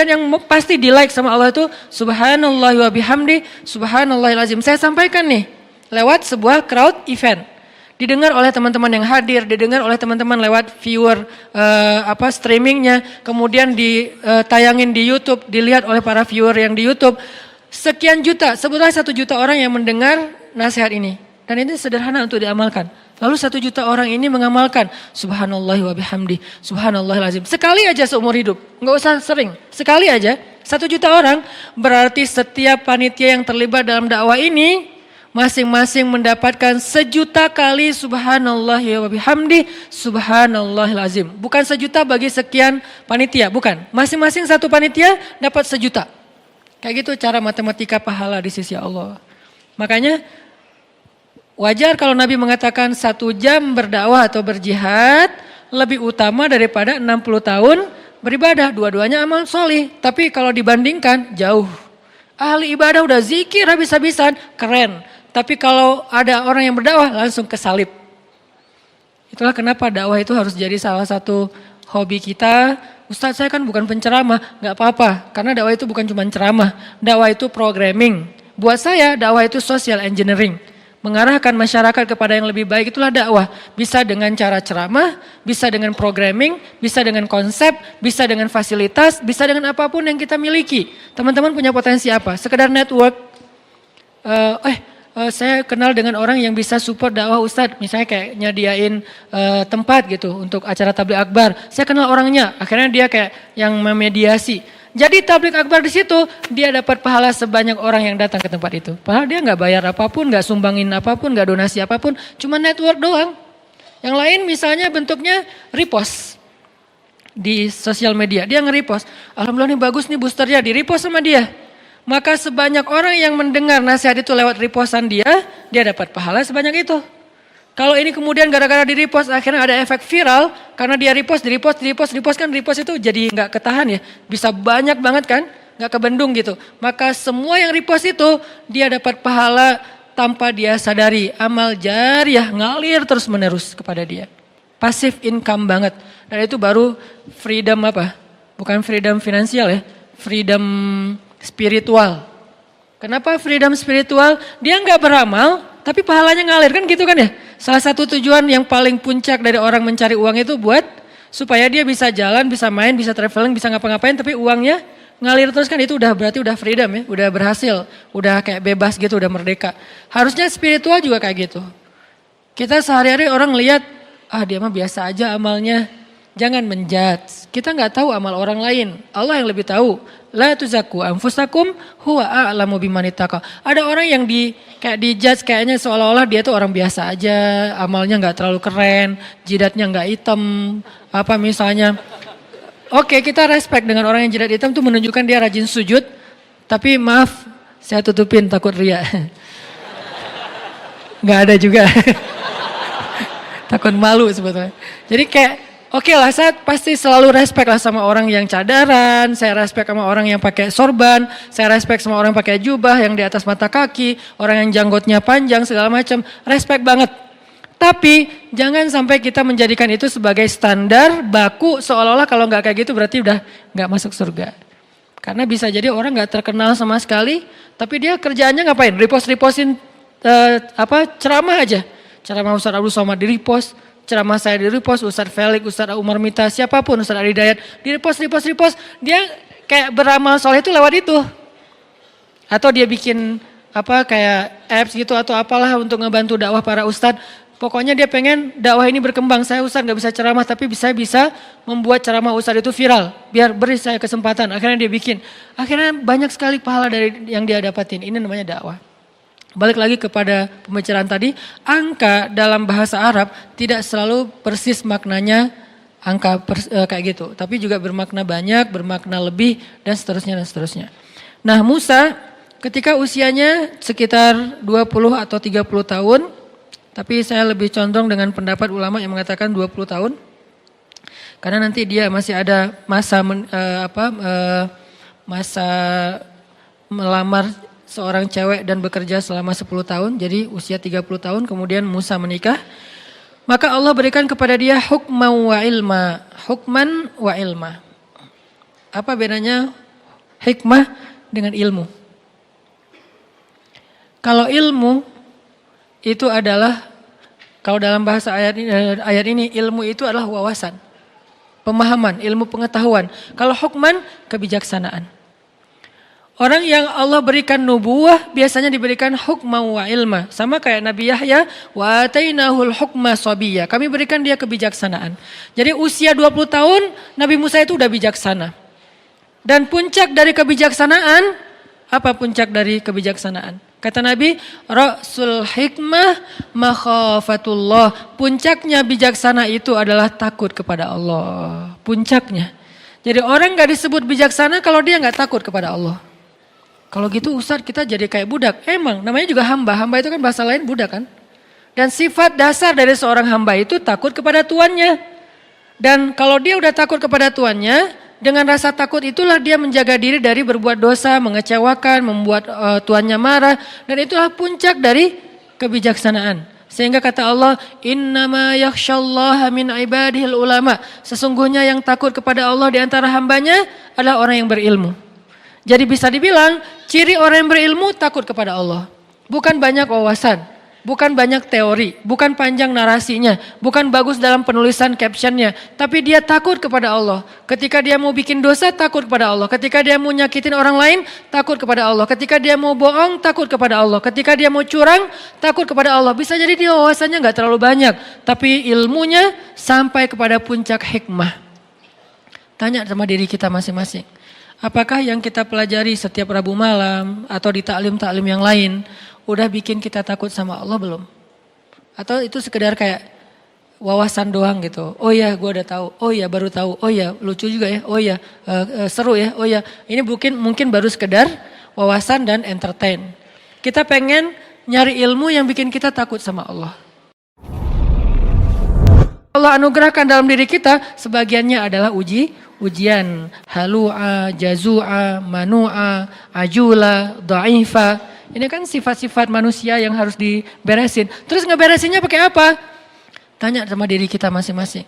yang pasti di like sama Allah itu subhanallahi wa bihamdi subhanallahil azim. Saya sampaikan nih lewat sebuah crowd event. Didengar oleh teman-teman yang hadir, didengar oleh teman-teman lewat viewer streamingnya, kemudian ditayangin di YouTube, dilihat oleh para viewer yang di YouTube. Sekian juta, sebutlah 1 juta orang yang mendengar nasihat ini. Dan ini sederhana untuk diamalkan. Lalu 1 juta orang ini mengamalkan subhanallahi wa bihamdi subhanallahil azim. Sekali aja seumur hidup, enggak usah sering. Sekali aja, 1 1 juta orang. Berarti setiap panitia yang terlibat dalam dakwah ini masing-masing mendapatkan 1 juta kali subhanallah wa bihamdi subhanallahil azim. Bukan 1 juta bagi sekian panitia, bukan. Masing-masing satu panitia dapat 1 juta. Kayak gitu cara matematika pahala di sisi Allah. Makanya wajar kalau Nabi mengatakan 1 jam berdakwah atau berjihad lebih utama daripada 60 tahun beribadah. Dua-duanya amal solih. Tapi kalau dibandingkan jauh. Ahli ibadah udah zikir habis-habisan, keren. Tapi kalau ada orang yang berdakwah langsung kesalib. Itulah kenapa dakwah itu harus jadi salah satu hobi kita. Ustadz saya kan bukan penceramah, gak apa-apa. Karena dakwah itu bukan cuma ceramah. Dakwah itu programming. Buat saya dakwah itu social engineering. Mengarahkan masyarakat kepada yang lebih baik, itulah dakwah. Bisa dengan cara ceramah, bisa dengan programming, bisa dengan konsep, bisa dengan fasilitas, bisa dengan apapun yang kita miliki. Teman-teman punya potensi apa? Sekedar network. Saya kenal dengan orang yang bisa support dakwah Ustadz. Misalnya kayak nyadiain tempat gitu untuk acara tabligh akbar. Saya kenal orangnya, akhirnya dia kayak yang memediasi. Jadi tabligh akbar di situ dia dapat pahala sebanyak orang yang datang ke tempat itu. Padahal dia nggak bayar apapun, nggak sumbangin apapun, nggak donasi apapun, cuma network doang. Yang lain misalnya bentuknya repost di sosial media, dia nge-repost. Alhamdulillah nih bagus nih boosternya, di-repost sama dia. Maka sebanyak orang yang mendengar nasihat itu lewat repostan dia dapat pahala sebanyak itu. Kalau ini kemudian gara-gara di repost akhirnya ada efek viral karena dia repost kan repost itu jadi nggak ketahan ya, bisa banyak banget kan, nggak kebendung gitu. Maka semua yang repost itu dia dapat pahala tanpa dia sadari, amal jariah ngalir terus menerus kepada dia, passive income banget. Dan itu baru freedom apa? Bukan freedom finansial ya, freedom spiritual. Kenapa freedom spiritual? Dia nggak beramal, tapi pahalanya ngalir kan gitu kan ya. Salah satu tujuan yang paling puncak dari orang mencari uang itu buat supaya dia bisa jalan, bisa main, bisa traveling, bisa ngapa-ngapain tapi uangnya ngalir terus kan, itu udah berarti udah freedom ya, udah berhasil, udah kayak bebas gitu, udah merdeka. Harusnya spiritual juga kayak gitu. Kita sehari-hari orang lihat, dia mah biasa aja amalnya. Jangan menjudge. Kita nggak tahu amal orang lain. Allah yang lebih tahu. La tuzakku anfusakum huwa a'lamu biman ittaqa. Ada orang yang kayak dijudge kayaknya seolah-olah dia tuh orang biasa aja, amalnya nggak terlalu keren, jidatnya nggak hitam, apa misalnya. Oke, kita respect dengan orang yang jidat hitam tuh menunjukkan dia rajin sujud. Tapi maaf, saya tutupin takut ria. Nggak ada juga. Takut malu sebetulnya. Jadi kayak oke lah, saya pasti selalu respect lah sama orang yang cadaran, saya respect sama orang yang pakai sorban, saya respect sama orang yang pakai jubah yang di atas mata kaki, orang yang janggutnya panjang segala macam, respect banget. Tapi jangan sampai kita menjadikan itu sebagai standar baku seolah-olah kalau nggak kayak gitu berarti udah nggak masuk surga. Karena bisa jadi orang nggak terkenal sama sekali, tapi dia kerjaannya ngapain? Repostin ceramah aja, ceramah Ustadz Abdul Somad di repost. Ceramah saya di repost, Ustadz Felix, Ustadz Umar Mita, siapapun, Ustadz Ari Dayat, di repost. Dia kayak beramal soleh itu lewat itu. Atau dia bikin kayak apps gitu atau apalah untuk ngebantu dakwah para ustadz. Pokoknya dia pengen dakwah ini berkembang. Saya ustadz gak bisa ceramah tapi bisa membuat ceramah ustadz itu viral. Biar beri saya kesempatan. Akhirnya dia bikin. Akhirnya banyak sekali pahala dari yang dia dapatin. Ini namanya dakwah. Balik lagi kepada pembicaraan tadi, angka dalam bahasa Arab tidak selalu persis maknanya angka kayak gitu. Tapi juga bermakna banyak, bermakna lebih, dan seterusnya. Nah Musa ketika usianya sekitar 20 atau 30 tahun, tapi saya lebih condong dengan pendapat ulama yang mengatakan 20 tahun. Karena nanti dia masih ada masa melamar seorang cewek dan bekerja selama 10 tahun, jadi usia 30 tahun, kemudian Musa menikah. Maka Allah berikan kepada dia hukman wa ilma. Hukman wa ilma. Apa bedanya hikmah dengan ilmu? Kalau ilmu itu adalah, kalau dalam bahasa ayat ini ilmu itu adalah wawasan, pemahaman, ilmu pengetahuan. Kalau hukman, kebijaksanaan. Orang yang Allah berikan nubuwah biasanya diberikan hukma wa ilma. Sama kayak Nabi Yahya, wa atainahul hukma sabiyya. Kami berikan dia kebijaksanaan. Jadi usia 20 tahun Nabi Musa itu udah bijaksana. Dan puncak dari kebijaksanaan, apa puncak dari kebijaksanaan? Kata Nabi, Ra'sul hikmah makhafatullah. Puncaknya bijaksana itu adalah takut kepada Allah. Puncaknya. Jadi orang gak disebut bijaksana kalau dia gak takut kepada Allah. Kalau gitu Ustadz kita jadi kayak budak. Emang namanya juga hamba. Hamba itu kan bahasa lain budak kan. Dan sifat dasar dari seorang hamba itu takut kepada tuannya. Dan kalau dia udah takut kepada tuannya, dengan rasa takut itulah dia menjaga diri dari berbuat dosa, mengecewakan, membuat tuannya marah. Dan itulah puncak dari kebijaksanaan. Sehingga kata Allah, innama yakhsyallaha min ibadihil ulama. Sesungguhnya yang takut kepada Allah di antara hambanya adalah orang yang berilmu. Jadi bisa dibilang, ciri orang yang berilmu takut kepada Allah. Bukan banyak wawasan, bukan banyak teori, bukan panjang narasinya, bukan bagus dalam penulisan captionnya, tapi dia takut kepada Allah. Ketika dia mau bikin dosa, takut kepada Allah. Ketika dia mau nyakitin orang lain, takut kepada Allah. Ketika dia mau bohong, takut kepada Allah. Ketika dia mau curang, takut kepada Allah. Bisa jadi dia wawasannya gak terlalu banyak, tapi ilmunya sampai kepada puncak hikmah. Tanya sama diri kita masing-masing. Apakah yang kita pelajari setiap Rabu malam atau di taklim-taklim yang lain udah bikin kita takut sama Allah belum? Atau itu sekedar kayak wawasan doang gitu. Oh ya gue udah tahu, oh ya baru tahu, oh ya lucu juga ya, oh ya seru ya, oh ya. Ini mungkin baru sekedar wawasan dan entertain. Kita pengen nyari ilmu yang bikin kita takut sama Allah. Allah anugerahkan dalam diri kita sebagiannya adalah ujian, halu'a, jazu'a, manu'a, ajula, dha'ifa. Ini kan sifat-sifat manusia yang harus diberesin. Terus ngeberesinnya pakai apa? Tanya sama diri kita masing-masing.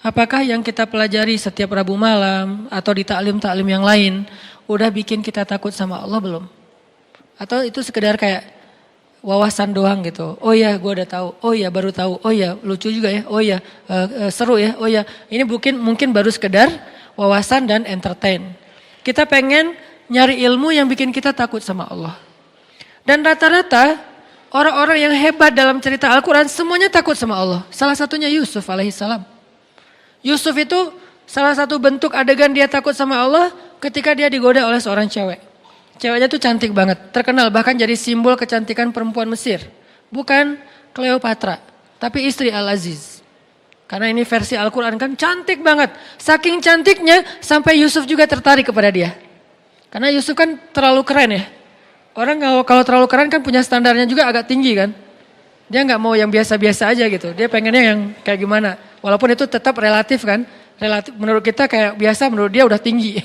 Apakah yang kita pelajari setiap Rabu malam atau di taklim-taklim yang lain udah bikin kita takut sama Allah belum? Atau itu sekedar kayak wawasan doang gitu. Oh ya gue udah tahu, oh ya baru tahu, oh ya lucu juga ya, oh ya seru ya, oh ya. Ini mungkin baru sekedar wawasan dan entertain. Kita pengen nyari ilmu yang bikin kita takut sama Allah. Dan rata-rata orang-orang yang hebat dalam cerita Al-Quran semuanya takut sama Allah. Salah satunya Yusuf alaihissalam. Yusuf itu salah satu bentuk adegan dia takut sama Allah ketika dia digoda oleh seorang cewek. Ceweknya tuh cantik banget, terkenal bahkan jadi simbol kecantikan perempuan Mesir. Bukan Cleopatra, tapi istri Al-Aziz. Karena ini versi Al-Quran kan cantik banget. Saking cantiknya sampai Yusuf juga tertarik kepada dia. Karena Yusuf kan terlalu keren ya. Orang kalau terlalu keren kan punya standarnya juga agak tinggi kan. Dia gak mau yang biasa-biasa aja gitu. Dia pengennya yang kayak gimana. Walaupun itu tetap relatif kan. Relatif menurut kita kayak biasa, menurut dia udah tinggi.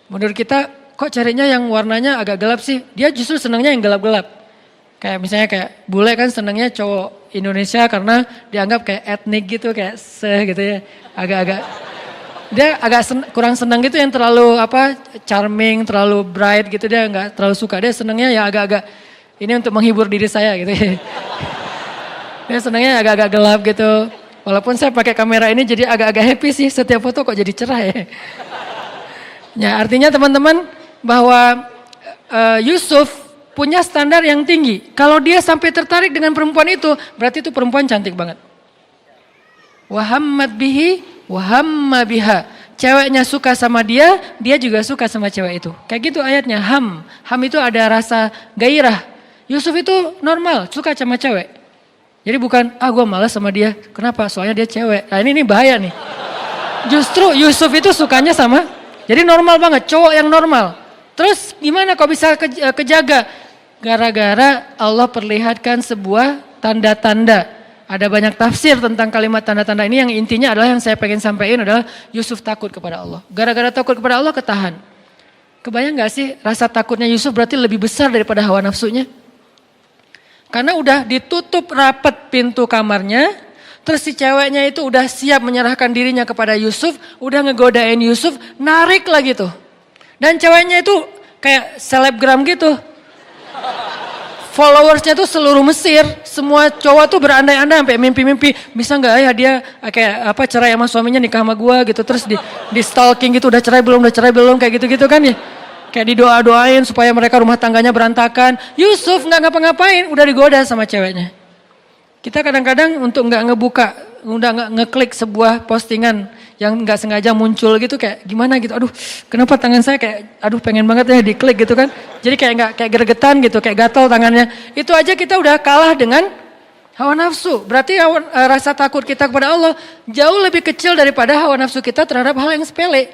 Menurut kita kok carinya yang warnanya agak gelap sih. Dia justru senangnya yang gelap-gelap. Kayak misalnya kayak bule kan senangnya cowok Indonesia karena dianggap kayak etnik gitu, kayak gitu ya. Agak-agak dia kurang senang gitu yang terlalu charming, terlalu bright gitu, dia nggak terlalu suka. Dia senangnya ya agak-agak ini untuk menghibur diri saya gitu ya. Dia senangnya agak-agak gelap gitu. Walaupun saya pakai kamera ini jadi agak-agak happy sih, setiap foto kok jadi cerah ya. Ya artinya teman-teman bahwa Yusuf punya standar yang tinggi. Kalau dia sampai tertarik dengan perempuan itu, berarti itu perempuan cantik banget. Wahammat bihi, wahamma biha. Ceweknya suka sama dia, dia juga suka sama cewek itu. Kayak gitu ayatnya, ham. Ham itu ada rasa gairah. Yusuf itu normal, suka sama cewek. Jadi bukan, gue malas sama dia. Kenapa? Soalnya dia cewek. Nah ini bahaya nih. Justru Yusuf itu sukanya sama, jadi normal banget, cowok yang normal. Terus gimana kok bisa kejaga? Gara-gara Allah perlihatkan sebuah tanda-tanda. Ada banyak tafsir tentang kalimat tanda-tanda ini, yang intinya adalah yang saya pengen sampaikan adalah Yusuf takut kepada Allah. Gara-gara takut kepada Allah ketahan. Kebayang gak sih rasa takutnya Yusuf berarti lebih besar daripada hawa nafsunya? Karena udah ditutup rapat pintu kamarnya, terus si ceweknya itu udah siap menyerahkan dirinya kepada Yusuf, udah ngegodain Yusuf, narik lagi tuh. Dan ceweknya itu kayak selebgram gitu. Followersnya tuh seluruh Mesir, semua cowok tuh berandai-andai sampai mimpi-mimpi, bisa nggak ya dia kayak cerai sama suaminya, nikah sama gua gitu, terus di stalking gitu, udah cerai belum kayak gitu-gitu kan ya. Kayak didoa-doain supaya mereka rumah tangganya berantakan. Yusuf nggak ngapa-ngapain, udah digoda sama ceweknya. Kita kadang-kadang untuk nggak ngebuka, udah nggak ngeklik sebuah postingan yang nggak sengaja muncul gitu kayak gimana gitu. Aduh, kenapa tangan saya kayak aduh pengen banget ya diklik gitu kan. Jadi kayak nggak kayak gregetan gitu, kayak gatal tangannya. Itu aja kita udah kalah dengan hawa nafsu. Berarti rasa takut kita kepada Allah jauh lebih kecil daripada hawa nafsu kita terhadap hal yang sepele.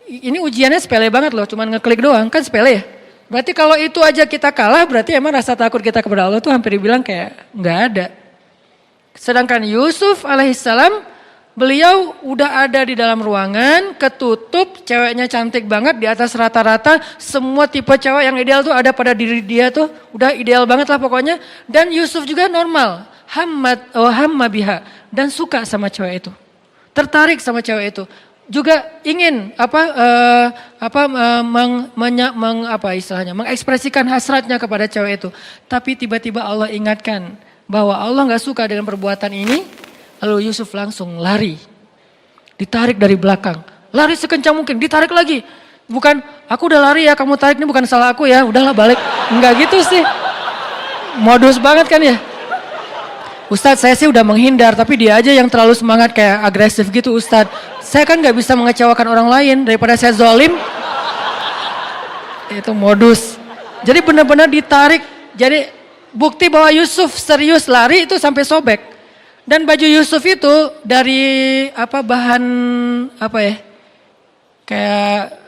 Ini ujiannya sepele banget loh, cuman ngeklik doang kan sepele ya. Berarti kalau itu aja kita kalah, berarti emang rasa takut kita kepada Allah tuh hampir dibilang kayak nggak ada. Sedangkan Yusuf alaihissalam, beliau udah ada di dalam ruangan, ketutup, ceweknya cantik banget di atas rata-rata, semua tipe cewek yang ideal tuh ada pada diri dia tuh, udah ideal banget lah pokoknya. Dan Yusuf juga normal, hamma biha, dan suka sama cewek itu, tertarik sama cewek itu. Juga ingin mengekspresikan hasratnya kepada cewek itu. Tapi tiba-tiba Allah ingatkan bahwa Allah nggak suka dengan perbuatan ini. Lalu Yusuf langsung lari, ditarik dari belakang, lari sekencang mungkin, ditarik lagi. Bukan aku udah lari ya, kamu tarik, ini bukan salah aku ya, udahlah balik. Enggak gitu sih, modus banget kan ya. Ustadz saya sih udah menghindar, tapi dia aja yang terlalu semangat kayak agresif gitu Ustadz. Saya kan gak bisa mengecewakan orang lain, daripada saya zolim. Itu modus. Jadi benar-benar ditarik. Jadi bukti bahwa Yusuf serius lari itu sampai sobek. Dan baju Yusuf itu dari bahan kayak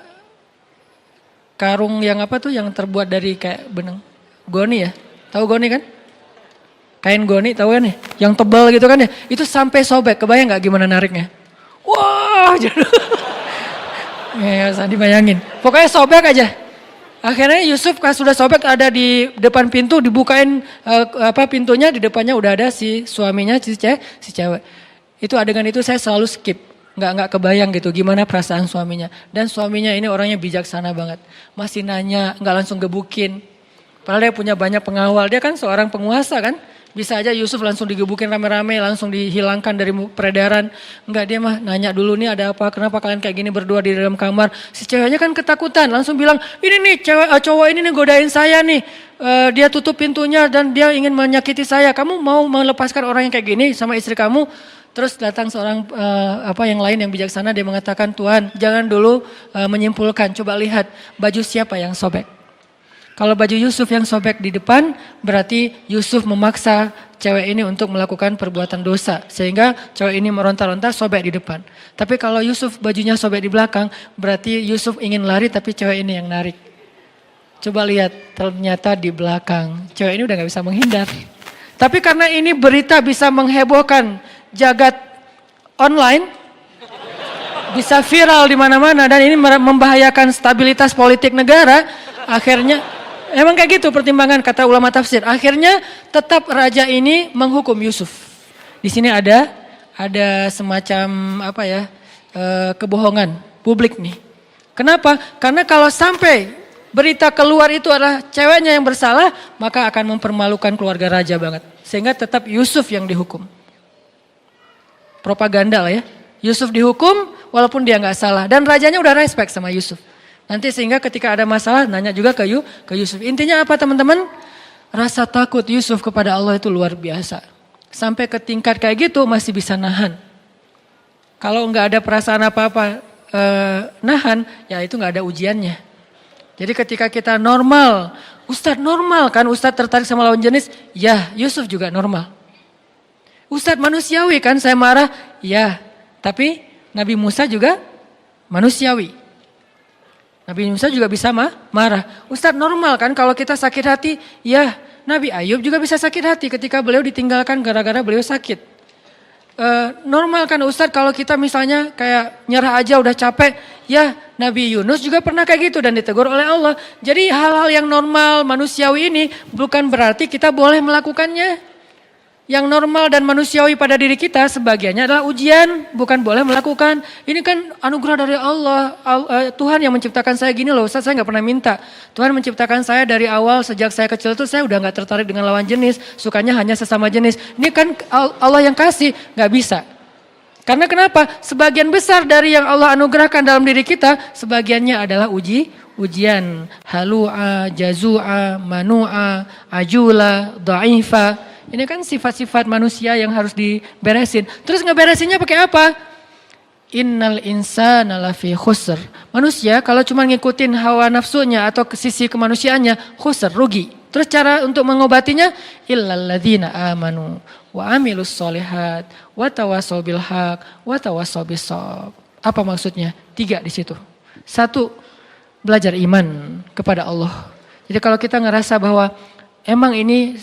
karung yang yang terbuat dari kayak benang. Goni ya, tahu goni kan? Kain goni tahu kan ya, yang tebal gitu kan ya, itu sampai sobek, kebayang gak gimana nariknya? Wah, ya usah dibayangin, pokoknya sobek aja. Akhirnya Yusuf pas sudah sobek ada di depan pintu, dibukain pintunya, di depannya udah ada si suaminya, si cewek. Itu adegan itu saya selalu skip, nggak kebayang gitu gimana perasaan suaminya. Dan suaminya ini orangnya bijaksana banget, masih nanya, nggak langsung gebukin. Padahal dia punya banyak pengawal, dia kan seorang penguasa kan. Bisa aja Yusuf langsung digebukin rame-rame, langsung dihilangkan dari peredaran. Enggak, dia mah nanya dulu nih ada apa, kenapa kalian kayak gini berdua di dalam kamar. Si ceweknya kan ketakutan, langsung bilang ini nih cowok ini nih godain saya nih. Dia tutup pintunya dan dia ingin menyakiti saya. Kamu mau melepaskan orang yang kayak gini sama istri kamu? Terus datang seorang yang lain yang bijaksana, dia mengatakan Tuhan jangan dulu menyimpulkan, coba lihat baju siapa yang sobek. Kalau baju Yusuf yang sobek di depan, berarti Yusuf memaksa cewek ini untuk melakukan perbuatan dosa. Sehingga cewek ini meronta-ronta sobek di depan. Tapi kalau Yusuf bajunya sobek di belakang, berarti Yusuf ingin lari tapi cewek ini yang narik. Coba lihat, ternyata di belakang. Cewek ini udah gak bisa menghindar. Tapi karena ini berita bisa menghebohkan jagat online, bisa viral di mana-mana dan ini membahayakan stabilitas politik negara, akhirnya emang kayak gitu pertimbangan kata ulama tafsir. Akhirnya tetap raja ini menghukum Yusuf. Di sini ada semacam kebohongan publik nih. Kenapa? Karena kalau sampai berita keluar itu adalah ceweknya yang bersalah, maka akan mempermalukan keluarga raja banget. Sehingga tetap Yusuf yang dihukum. Propaganda lah ya. Yusuf dihukum walaupun dia nggak salah. Dan rajanya udah respect sama Yusuf. Nanti sehingga ketika ada masalah nanya juga ke Yusuf. Intinya apa teman-teman? Rasa takut Yusuf kepada Allah itu luar biasa. Sampai ke tingkat kayak gitu masih bisa nahan. Kalau nggak ada perasaan apa-apa nahan, ya itu nggak ada ujiannya. Jadi ketika kita normal, Ustadz normal kan, Ustadz tertarik sama lawan jenis, ya Yusuf juga normal. Ustadz manusiawi kan saya marah, ya tapi Nabi Musa juga manusiawi. Nabi Musa juga bisa marah. Ustadz normal kan kalau kita sakit hati, ya Nabi Ayub juga bisa sakit hati ketika beliau ditinggalkan gara-gara beliau sakit. Normal kan Ustadz kalau kita misalnya kayak nyerah aja udah capek, ya Nabi Yunus juga pernah kayak gitu dan ditegur oleh Allah. Jadi hal-hal yang normal manusiawi ini bukan berarti kita boleh melakukannya. Yang normal dan manusiawi pada diri kita sebagiannya adalah ujian, bukan boleh melakukan. Ini kan anugerah dari Allah. Tuhan yang menciptakan saya gini loh, Ustaz, saya gak pernah minta. Tuhan menciptakan saya dari awal, sejak saya kecil tuh saya udah gak tertarik dengan lawan jenis, sukanya hanya sesama jenis. Ini kan Allah yang kasih, gak bisa. Karena kenapa? Sebagian besar dari yang Allah anugerahkan dalam diri kita, sebagiannya adalah ujian. Halu'a, jazu'a, manu'a, ajula, dha'ifa. Ini kan sifat-sifat manusia yang harus diberesin. Terus ngeberesinnya pakai apa? Innal insana lafi khusr. Manusia kalau cuma ngikutin hawa nafsunya atau ke sisi kemanusiaannya, khusr, rugi. Terus cara untuk mengobatinya, illal ladzina amanu wa amilus solihat wa tawassaw bil haq wa tawassaw bis shawab. Apa maksudnya? 3 di situ. 1, belajar iman kepada Allah. Jadi kalau kita ngerasa bahwa emang ini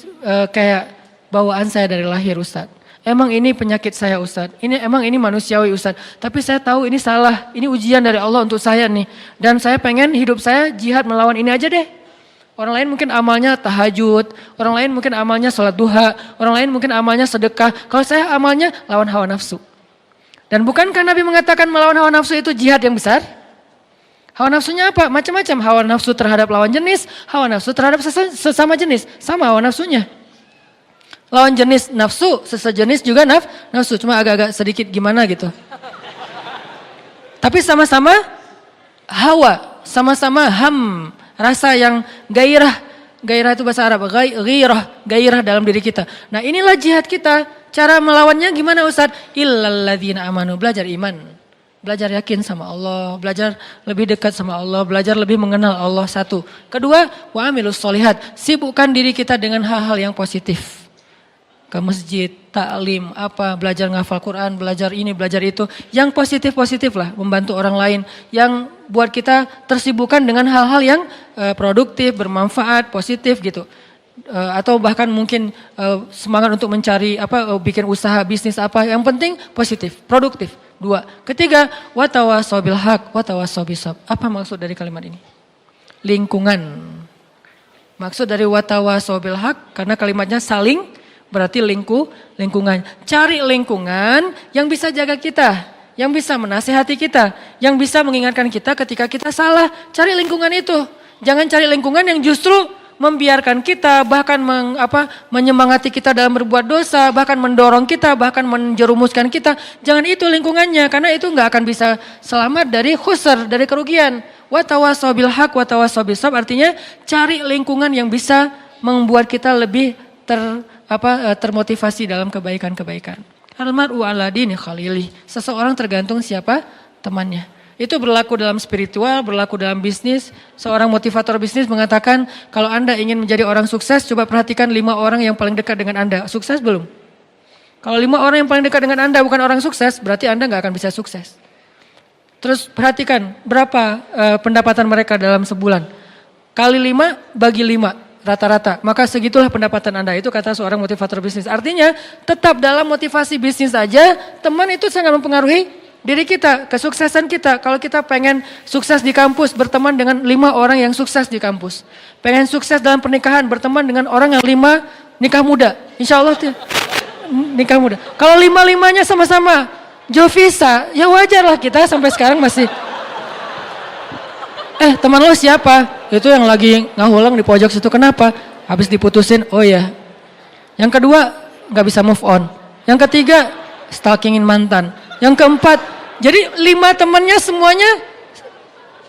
kayak bawaan saya dari lahir, Ustaz. Emang ini penyakit saya, Ustaz. Emang ini manusiawi, Ustaz. Tapi saya tahu ini salah. Ini ujian dari Allah untuk saya nih. Dan saya pengen hidup saya jihad melawan ini aja deh. Orang lain mungkin amalnya tahajud. Orang lain mungkin amalnya sholat duha. Orang lain mungkin amalnya sedekah. Kalau saya amalnya lawan hawa nafsu. Dan bukankah Nabi mengatakan melawan hawa nafsu itu jihad yang besar? Hawa nafsunya apa? Macam-macam. Hawa nafsu terhadap lawan jenis. Hawa nafsu terhadap sesama jenis. Sama hawa nafsunya. Lawan jenis nafsu, sesejenis juga nafsu, cuma agak-agak sedikit gimana gitu. Tapi sama-sama hawa, sama-sama rasa yang gairah. Gairah itu bahasa Arab, gairah dalam diri kita. Nah inilah jihad kita. Cara melawannya gimana Ustaz? Illal ladzina amanu, belajar iman. Belajar yakin sama Allah, belajar lebih dekat sama Allah, belajar lebih mengenal Allah, 1. Kedua, wa amilus solihat, sibukkan diri kita dengan hal-hal yang positif. Ke masjid, taklim, belajar ngafal Quran, belajar ini, belajar itu. Yang positif-positif lah, membantu orang lain. Yang buat kita tersibukkan dengan hal-hal yang produktif, bermanfaat, positif gitu. Atau bahkan mungkin semangat untuk mencari bikin usaha, bisnis yang penting positif, produktif. 2. Ketiga, watawassaw bil haq, watawassaw bis sabr. Apa maksud dari kalimat ini? Lingkungan. Maksud dari watawassaw bil haq karena kalimatnya saling, berarti lingkungan. Cari lingkungan yang bisa jaga kita, yang bisa menasihati kita, yang bisa mengingatkan kita ketika kita salah. Cari lingkungan itu. Jangan cari lingkungan yang justru membiarkan kita, bahkan menyemangati kita dalam berbuat dosa, bahkan mendorong kita, bahkan menjerumuskan kita. Jangan itu lingkungannya, karena itu nggak akan bisa selamat dari khusr, dari kerugian. Wa tawassaw bil haq wa tawassaw bis sabr, artinya cari lingkungan yang bisa membuat kita lebih termotivasi dalam kebaikan-kebaikan. Al-mar'u ala dini khalili. Seseorang tergantung siapa temannya. Itu berlaku dalam spiritual, berlaku dalam bisnis. Seorang motivator bisnis mengatakan, kalau Anda ingin menjadi orang sukses, coba perhatikan 5 orang yang paling dekat dengan Anda. Sukses belum? Kalau 5 orang yang paling dekat dengan Anda bukan orang sukses, berarti Anda nggak akan bisa sukses. Terus perhatikan berapa pendapatan mereka dalam sebulan. Kali 5 bagi 5. Rata-rata, maka segitulah pendapatan Anda, itu kata seorang motivator bisnis. Artinya tetap dalam motivasi bisnis saja, teman itu sangat mempengaruhi diri kita, kesuksesan kita. Kalau kita pengen sukses di kampus, berteman dengan 5 orang yang sukses di kampus. Pengen sukses dalam pernikahan, berteman dengan orang yang 5 nikah muda. Insya Allah nikah muda. Kalau 5-5-nya sama-sama Jovisa, ya wajar lah kita sampai sekarang masih. Teman lo siapa? Itu yang lagi ngahulang di pojok situ. Kenapa? Habis diputusin, oh ya. Yang kedua, gak bisa move on. Yang ketiga, stalkingin mantan. Yang keempat, jadi 5 temannya semuanya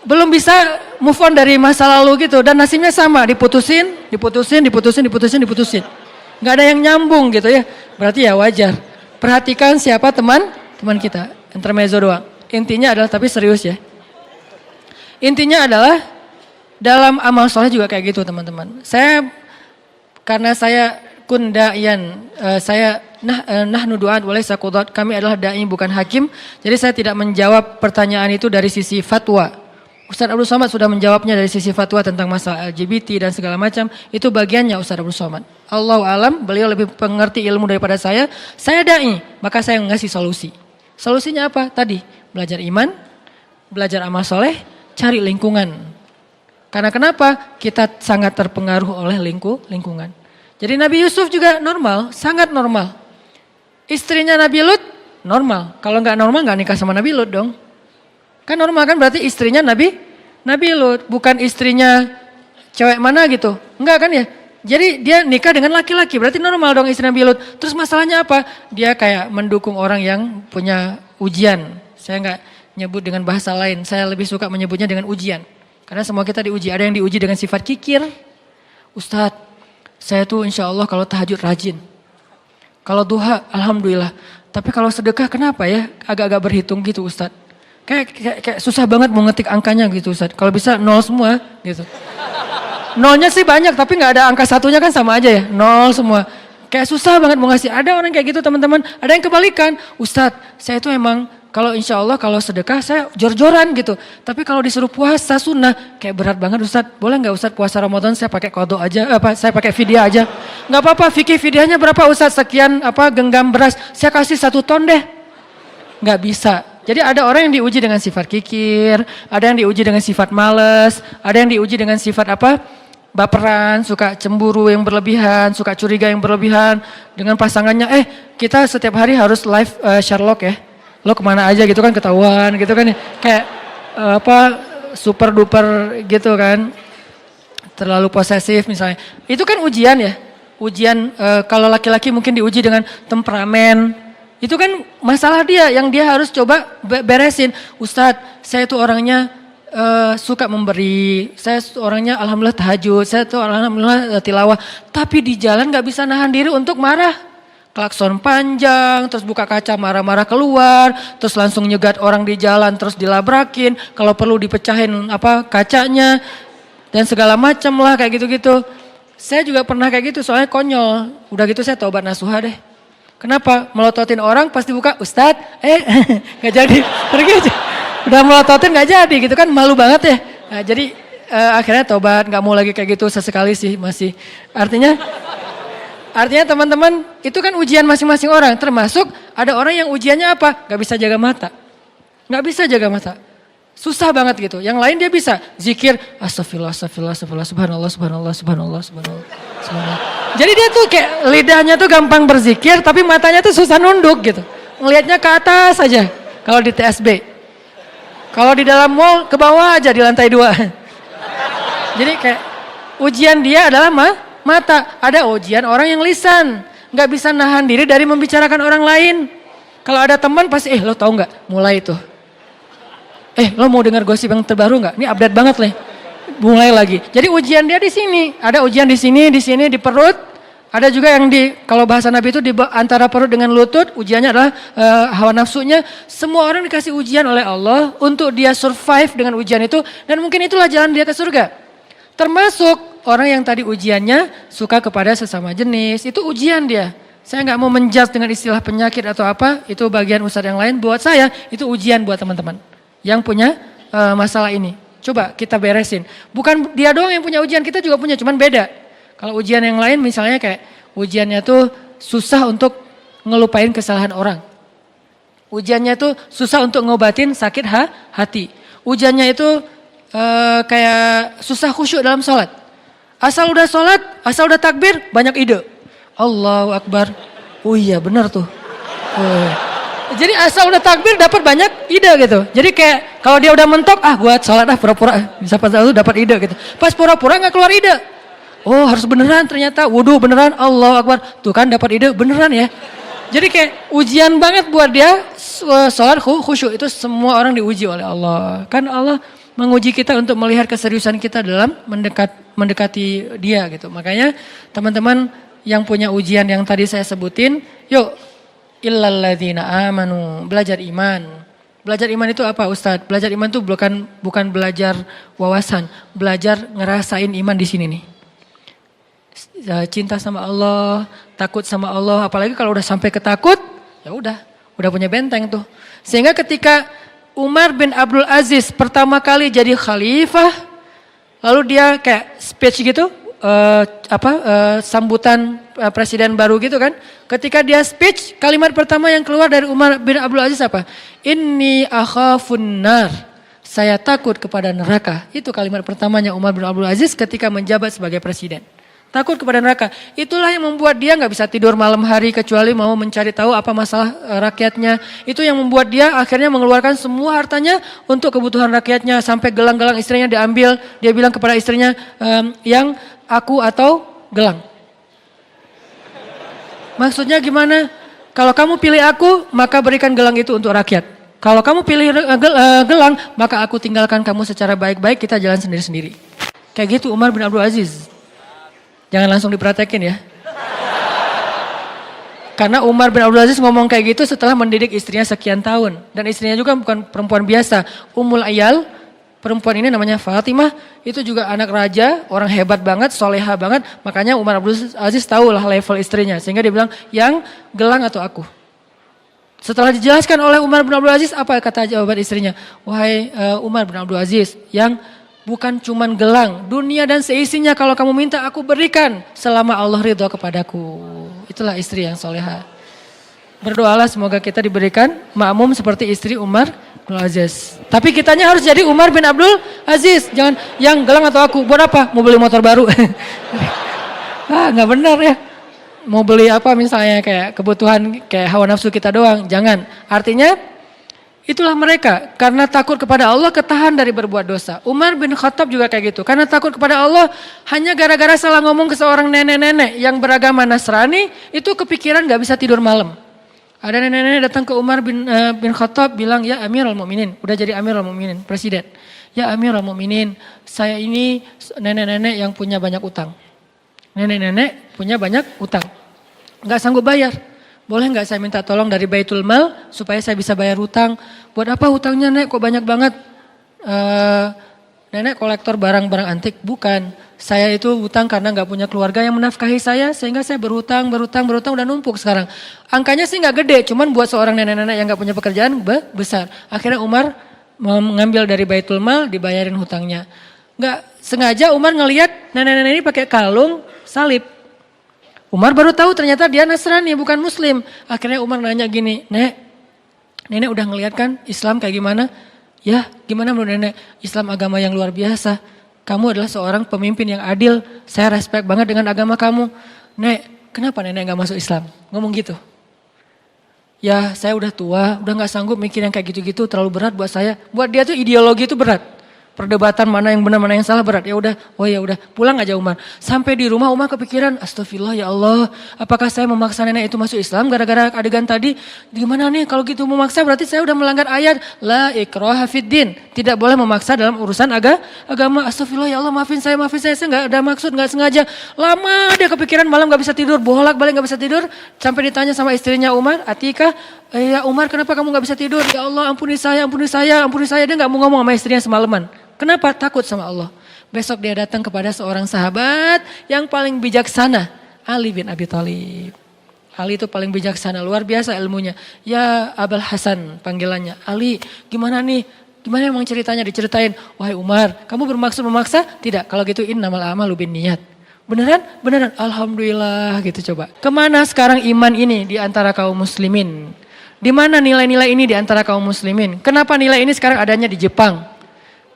belum bisa move on dari masa lalu gitu. Dan nasibnya sama, diputusin. Gak ada yang nyambung gitu ya. Berarti ya wajar. Perhatikan siapa teman kita. Intermezzo doang. Intinya adalah, tapi serius ya. Intinya adalah dalam amal soleh juga kayak gitu teman-teman. Karena saya kundayan, saya nahnu du'at walaysa qudat, kami adalah dai bukan hakim. Jadi saya tidak menjawab pertanyaan itu dari sisi fatwa. Ustaz Abdul Somad sudah menjawabnya dari sisi fatwa tentang masalah LGBT dan segala macam. Itu bagiannya Ustaz Abdul Somad. Allahu alam, beliau lebih mengerti ilmu daripada saya. Saya dai, maka saya ngasih solusi. Solusinya apa? Tadi, belajar iman, belajar amal soleh, cari lingkungan. Karena kenapa? Kita sangat terpengaruh oleh lingkungan. Jadi Nabi Yusuf juga normal, sangat normal. Istrinya Nabi Lut normal. Kalau nggak normal nggak nikah sama Nabi Lut dong. Kan normal kan, berarti istrinya Nabi Lut, bukan istrinya cewek mana gitu. Enggak kan ya? Jadi dia nikah dengan laki-laki, berarti normal dong istri Nabi Lut. Terus masalahnya apa? Dia kayak mendukung orang yang punya ujian. Saya nggak nyebut dengan bahasa lain, saya lebih suka menyebutnya dengan ujian. Karena semua kita diuji, ada yang diuji dengan sifat kikir. Ustadz, saya tuh insya Allah kalau tahajud rajin. Kalau duha, alhamdulillah. Tapi kalau sedekah kenapa ya? Agak-agak berhitung gitu Ustadz. Kayak susah banget mau ngetik angkanya gitu Ustadz. Kalau bisa nol semua gitu. Nolnya sih banyak tapi nggak ada angka satunya kan sama aja ya. Nol semua. Kayak susah banget mau ngasih. Ada orang kayak gitu teman-teman. Ada yang kebalikan. Ustadz, saya itu emang kalau insya Allah kalau sedekah saya jor-joran gitu. Tapi kalau disuruh puasa sunnah kayak berat banget Ustadz. Boleh nggak Ustadz puasa Ramadan saya pakai kodok aja, saya pakai fidyah aja. Nggak apa-apa, fikih fidyahnya berapa Ustadz? Sekian genggam beras. Saya kasih 1 ton deh. Nggak bisa. Jadi ada orang yang diuji dengan sifat kikir, ada yang diuji dengan sifat males, ada yang diuji dengan sifat baperan, suka cemburu yang berlebihan, suka curiga yang berlebihan dengan pasangannya. Kita setiap hari harus live Sherlock ya. Lo kemana aja gitu kan ketahuan gitu kan. Kayak super duper gitu kan. Terlalu posesif misalnya. Itu kan ujian ya. Ujian kalau laki-laki mungkin diuji dengan temperamen. Itu kan masalah dia yang dia harus coba beresin. Ustadz, saya itu orangnya suka memberi. Saya orangnya alhamdulillah tahajud. Saya tuh alhamdulillah tilawah. Tapi di jalan gak bisa nahan diri untuk marah. Klakson panjang, terus buka kaca marah-marah keluar, terus langsung nyegat orang di jalan, terus dilabrakin, kalau perlu dipecahin kacanya, dan segala macam lah kayak gitu-gitu. Saya juga pernah kayak gitu, soalnya konyol. Udah gitu saya taubat nasuha deh. Kenapa? Melototin orang pasti buka, Ustadz, gak jadi, pergi aja. Udah melototin gak jadi gitu kan, malu banget ya. Nah, jadi akhirnya taubat, gak mau lagi kayak gitu, sesekali sih masih. Artinya teman-teman itu kan ujian masing-masing orang. Termasuk ada orang yang ujiannya apa? Gak bisa jaga mata. Gak bisa jaga mata. Susah banget gitu. Yang lain dia bisa. Zikir. Astagfirullah, astagfirullah, astagfirullah. Subhanallah, subhanallah, subhanallah, subhanallah. Subhanallah. Jadi dia tuh kayak lidahnya tuh gampang berzikir. Tapi matanya tuh susah nunduk gitu. Ngelihatnya ke atas aja. Kalau di TSB. Kalau di dalam mall ke bawah aja di lantai 2. Jadi kayak ujian dia adalah mata. Ada ujian orang yang lisan. Gak bisa nahan diri dari membicarakan orang lain. Kalau ada teman pasti, lo tahu gak? Mulai itu. Lo mau dengar gosip yang terbaru gak? Ini update banget nih. Mulai lagi. Jadi ujian dia di sini. Ada ujian di sini, di perut. Ada juga yang kalau bahasa Nabi itu di antara perut dengan lutut. Ujiannya adalah hawa nafsunya. Semua orang dikasih ujian oleh Allah untuk dia survive dengan ujian itu. Dan mungkin itulah jalan dia ke surga. Termasuk orang yang tadi ujiannya suka kepada sesama jenis, itu ujian dia. Saya nggak mau menjudge dengan istilah penyakit atau apa, itu bagian ustadz yang lain. Buat saya itu ujian buat teman-teman yang punya masalah ini. Coba kita beresin. Bukan dia doang yang punya ujian, kita juga punya, cuman beda. Kalau ujian yang lain misalnya kayak ujiannya tuh susah untuk ngelupain kesalahan orang. Ujiannya tuh susah untuk ngobatin sakit hati. Ujiannya itu kayak susah khusyuk dalam sholat. Asal udah sholat, asal udah takbir, banyak ide. Allahu Akbar. Oh iya benar tuh. Jadi asal udah takbir dapat banyak ide gitu. Jadi kayak kalau dia udah mentok, buat sholat pura-pura. Bisa pas itu dapat ide gitu. Pas pura-pura gak keluar ide. Oh harus beneran ternyata, wudu beneran, Allahu Akbar. Tuh kan dapat ide beneran ya. Jadi kayak ujian banget buat dia sholat khusyuk. Itu semua orang diuji oleh Allah. Kan Allah menguji kita untuk melihat keseriusan kita dalam mendekati dia gitu. Makanya teman-teman yang punya ujian yang tadi saya sebutin, yuk illalladzina amanu, belajar iman. Belajar iman itu apa Ustadz? Belajar iman itu bukan belajar wawasan, belajar ngerasain iman di sini nih. Cinta sama Allah, takut sama Allah, apalagi kalau udah sampai ke takut, ya udah punya benteng tuh. Sehingga ketika Umar bin Abdul Aziz pertama kali jadi khalifah, lalu dia kayak speech gitu, sambutan presiden baru gitu kan. Ketika dia speech, kalimat pertama yang keluar dari Umar bin Abdul Aziz apa? Inni akhafun nar. Saya takut kepada neraka. Itu kalimat pertamanya Umar bin Abdul Aziz ketika menjabat sebagai presiden. Takut kepada neraka. Itulah yang membuat dia gak bisa tidur malam hari kecuali mau mencari tahu apa masalah rakyatnya. Itu yang membuat dia akhirnya mengeluarkan semua hartanya untuk kebutuhan rakyatnya. Sampai gelang-gelang istrinya diambil. Dia bilang kepada istrinya, yang aku atau gelang. Maksudnya gimana? Kalau kamu pilih aku, maka berikan gelang itu untuk rakyat. Kalau kamu pilih gelang, maka aku tinggalkan kamu secara baik-baik, kita jalan sendiri-sendiri. Kayak gitu Umar bin Abdul Aziz. Jangan langsung dipraktekin ya. Karena Umar bin Abdul Aziz ngomong kayak gitu setelah mendidik istrinya sekian tahun. Dan istrinya juga bukan perempuan biasa. Ummul Ayal, perempuan ini namanya Fatimah, itu juga anak raja, orang hebat banget, soleha banget. Makanya Umar bin Abdul Aziz tahulah level istrinya. Sehingga dia bilang, yang gelang atau aku? Setelah dijelaskan oleh Umar bin Abdul Aziz, apa kata jawaban istrinya? Wahai Umar bin Abdul Aziz, yang bukan cuman gelang, dunia dan seisinya kalau kamu minta aku berikan selama Allah ridho kepadaku. Itulah istri yang soleha. Berdoalah semoga kita diberikan makmum seperti istri Umar bin Abdul Aziz. Tapi kitanya harus jadi Umar bin Abdul Aziz. Jangan yang gelang atau aku. Buat apa? Mau beli motor baru. Nggak benar ya. Mau beli apa misalnya kayak kebutuhan kayak hawa nafsu kita doang. Jangan. Artinya itulah mereka. Karena takut kepada Allah ketahan dari berbuat dosa. Umar bin Khattab juga kayak gitu. Karena takut kepada Allah hanya gara-gara salah ngomong ke seorang nenek-nenek yang beragama Nasrani. Itu kepikiran gak bisa tidur malam. Ada nenek-nenek datang ke Umar bin Khattab bilang, ya Amirul Mukminin. Udah jadi Amirul Mukminin, presiden. Ya Amirul Mukminin, saya ini nenek-nenek yang punya banyak utang. Nenek-nenek punya banyak utang. Gak sanggup bayar. Boleh gak saya minta tolong dari Baitul Mal supaya saya bisa bayar hutang. Buat apa hutangnya nek kok banyak banget? Nenek kolektor barang-barang antik. Bukan. Saya itu hutang karena gak punya keluarga yang menafkahi saya. Sehingga saya berhutang udah numpuk sekarang. Angkanya sih gak gede. Cuman buat seorang nenek-nenek yang gak punya pekerjaan besar. Akhirnya Umar mengambil dari Baitul Mal dibayarin hutangnya. Gak sengaja Umar ngelihat nenek-nenek ini pakai kalung salib. Umar baru tahu ternyata dia Nasrani bukan Muslim. Akhirnya Umar nanya gini, nenek udah ngeliat kan Islam kayak gimana? Ya gimana menurut nenek? Islam agama yang luar biasa. Kamu adalah seorang pemimpin yang adil. Saya respect banget dengan agama kamu. Nek, kenapa nenek gak masuk Islam? Ngomong gitu. Ya saya udah tua, udah gak sanggup mikir yang kayak gitu-gitu terlalu berat buat saya. Buat dia tuh ideologi itu berat. Perdebatan mana yang benar mana yang salah berat. Ya udah, pulang aja Umar. Sampai di rumah Umar kepikiran, astagfirullah ya Allah, apakah saya memaksa nenek itu masuk Islam gara-gara adegan tadi? Gimana nih kalau gitu memaksa berarti saya udah melanggar ayat la ikraha fiddin. Tidak boleh memaksa dalam urusan agama. Astagfirullah ya Allah, maafin saya enggak ada maksud, enggak sengaja. Lama dia kepikiran, malam enggak bisa tidur, bolak-balik enggak bisa tidur, sampai ditanya sama istrinya Umar, Atika, ya Umar kenapa kamu enggak bisa tidur? Ya Allah ampuni saya. Dia enggak mau ngomong sama istrinya semalaman. Kenapa? Takut sama Allah. Besok dia datang kepada seorang sahabat yang paling bijaksana. Ali bin Abi Thalib. Ali itu paling bijaksana, luar biasa ilmunya. Ya Abul Hasan panggilannya. Ali gimana nih? Gimana emang ceritanya? Diceritain. Wahai Umar, kamu bermaksud memaksa? Tidak, kalau gitu innamal a'malu binniyat. Beneran? Beneran. Alhamdulillah gitu coba. Kemana sekarang iman ini di antara kaum muslimin? Di mana nilai-nilai ini di antara kaum muslimin? Kenapa nilai ini sekarang adanya di Jepang?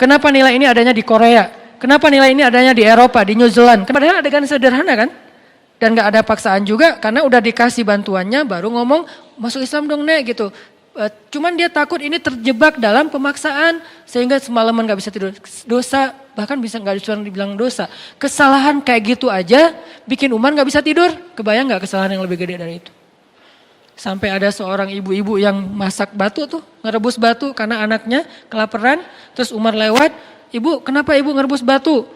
Kenapa nilai ini adanya di Korea? Kenapa nilai ini adanya di Eropa, di New Zealand? Padahal adegan sederhana kan? Dan gak ada paksaan juga karena udah dikasih bantuannya baru ngomong masuk Islam dong nek gitu. Cuman dia takut ini terjebak dalam pemaksaan sehingga semalaman gak bisa tidur. Dosa, bahkan bisa gak dibilang dosa. Kesalahan kayak gitu aja bikin Umar gak bisa tidur. Kebayang gak kesalahan yang lebih gede dari itu? Sampai ada seorang ibu-ibu yang masak batu tuh, ngerebus batu karena anaknya kelaparan. Terus Umar lewat, ibu kenapa ibu ngerebus batu?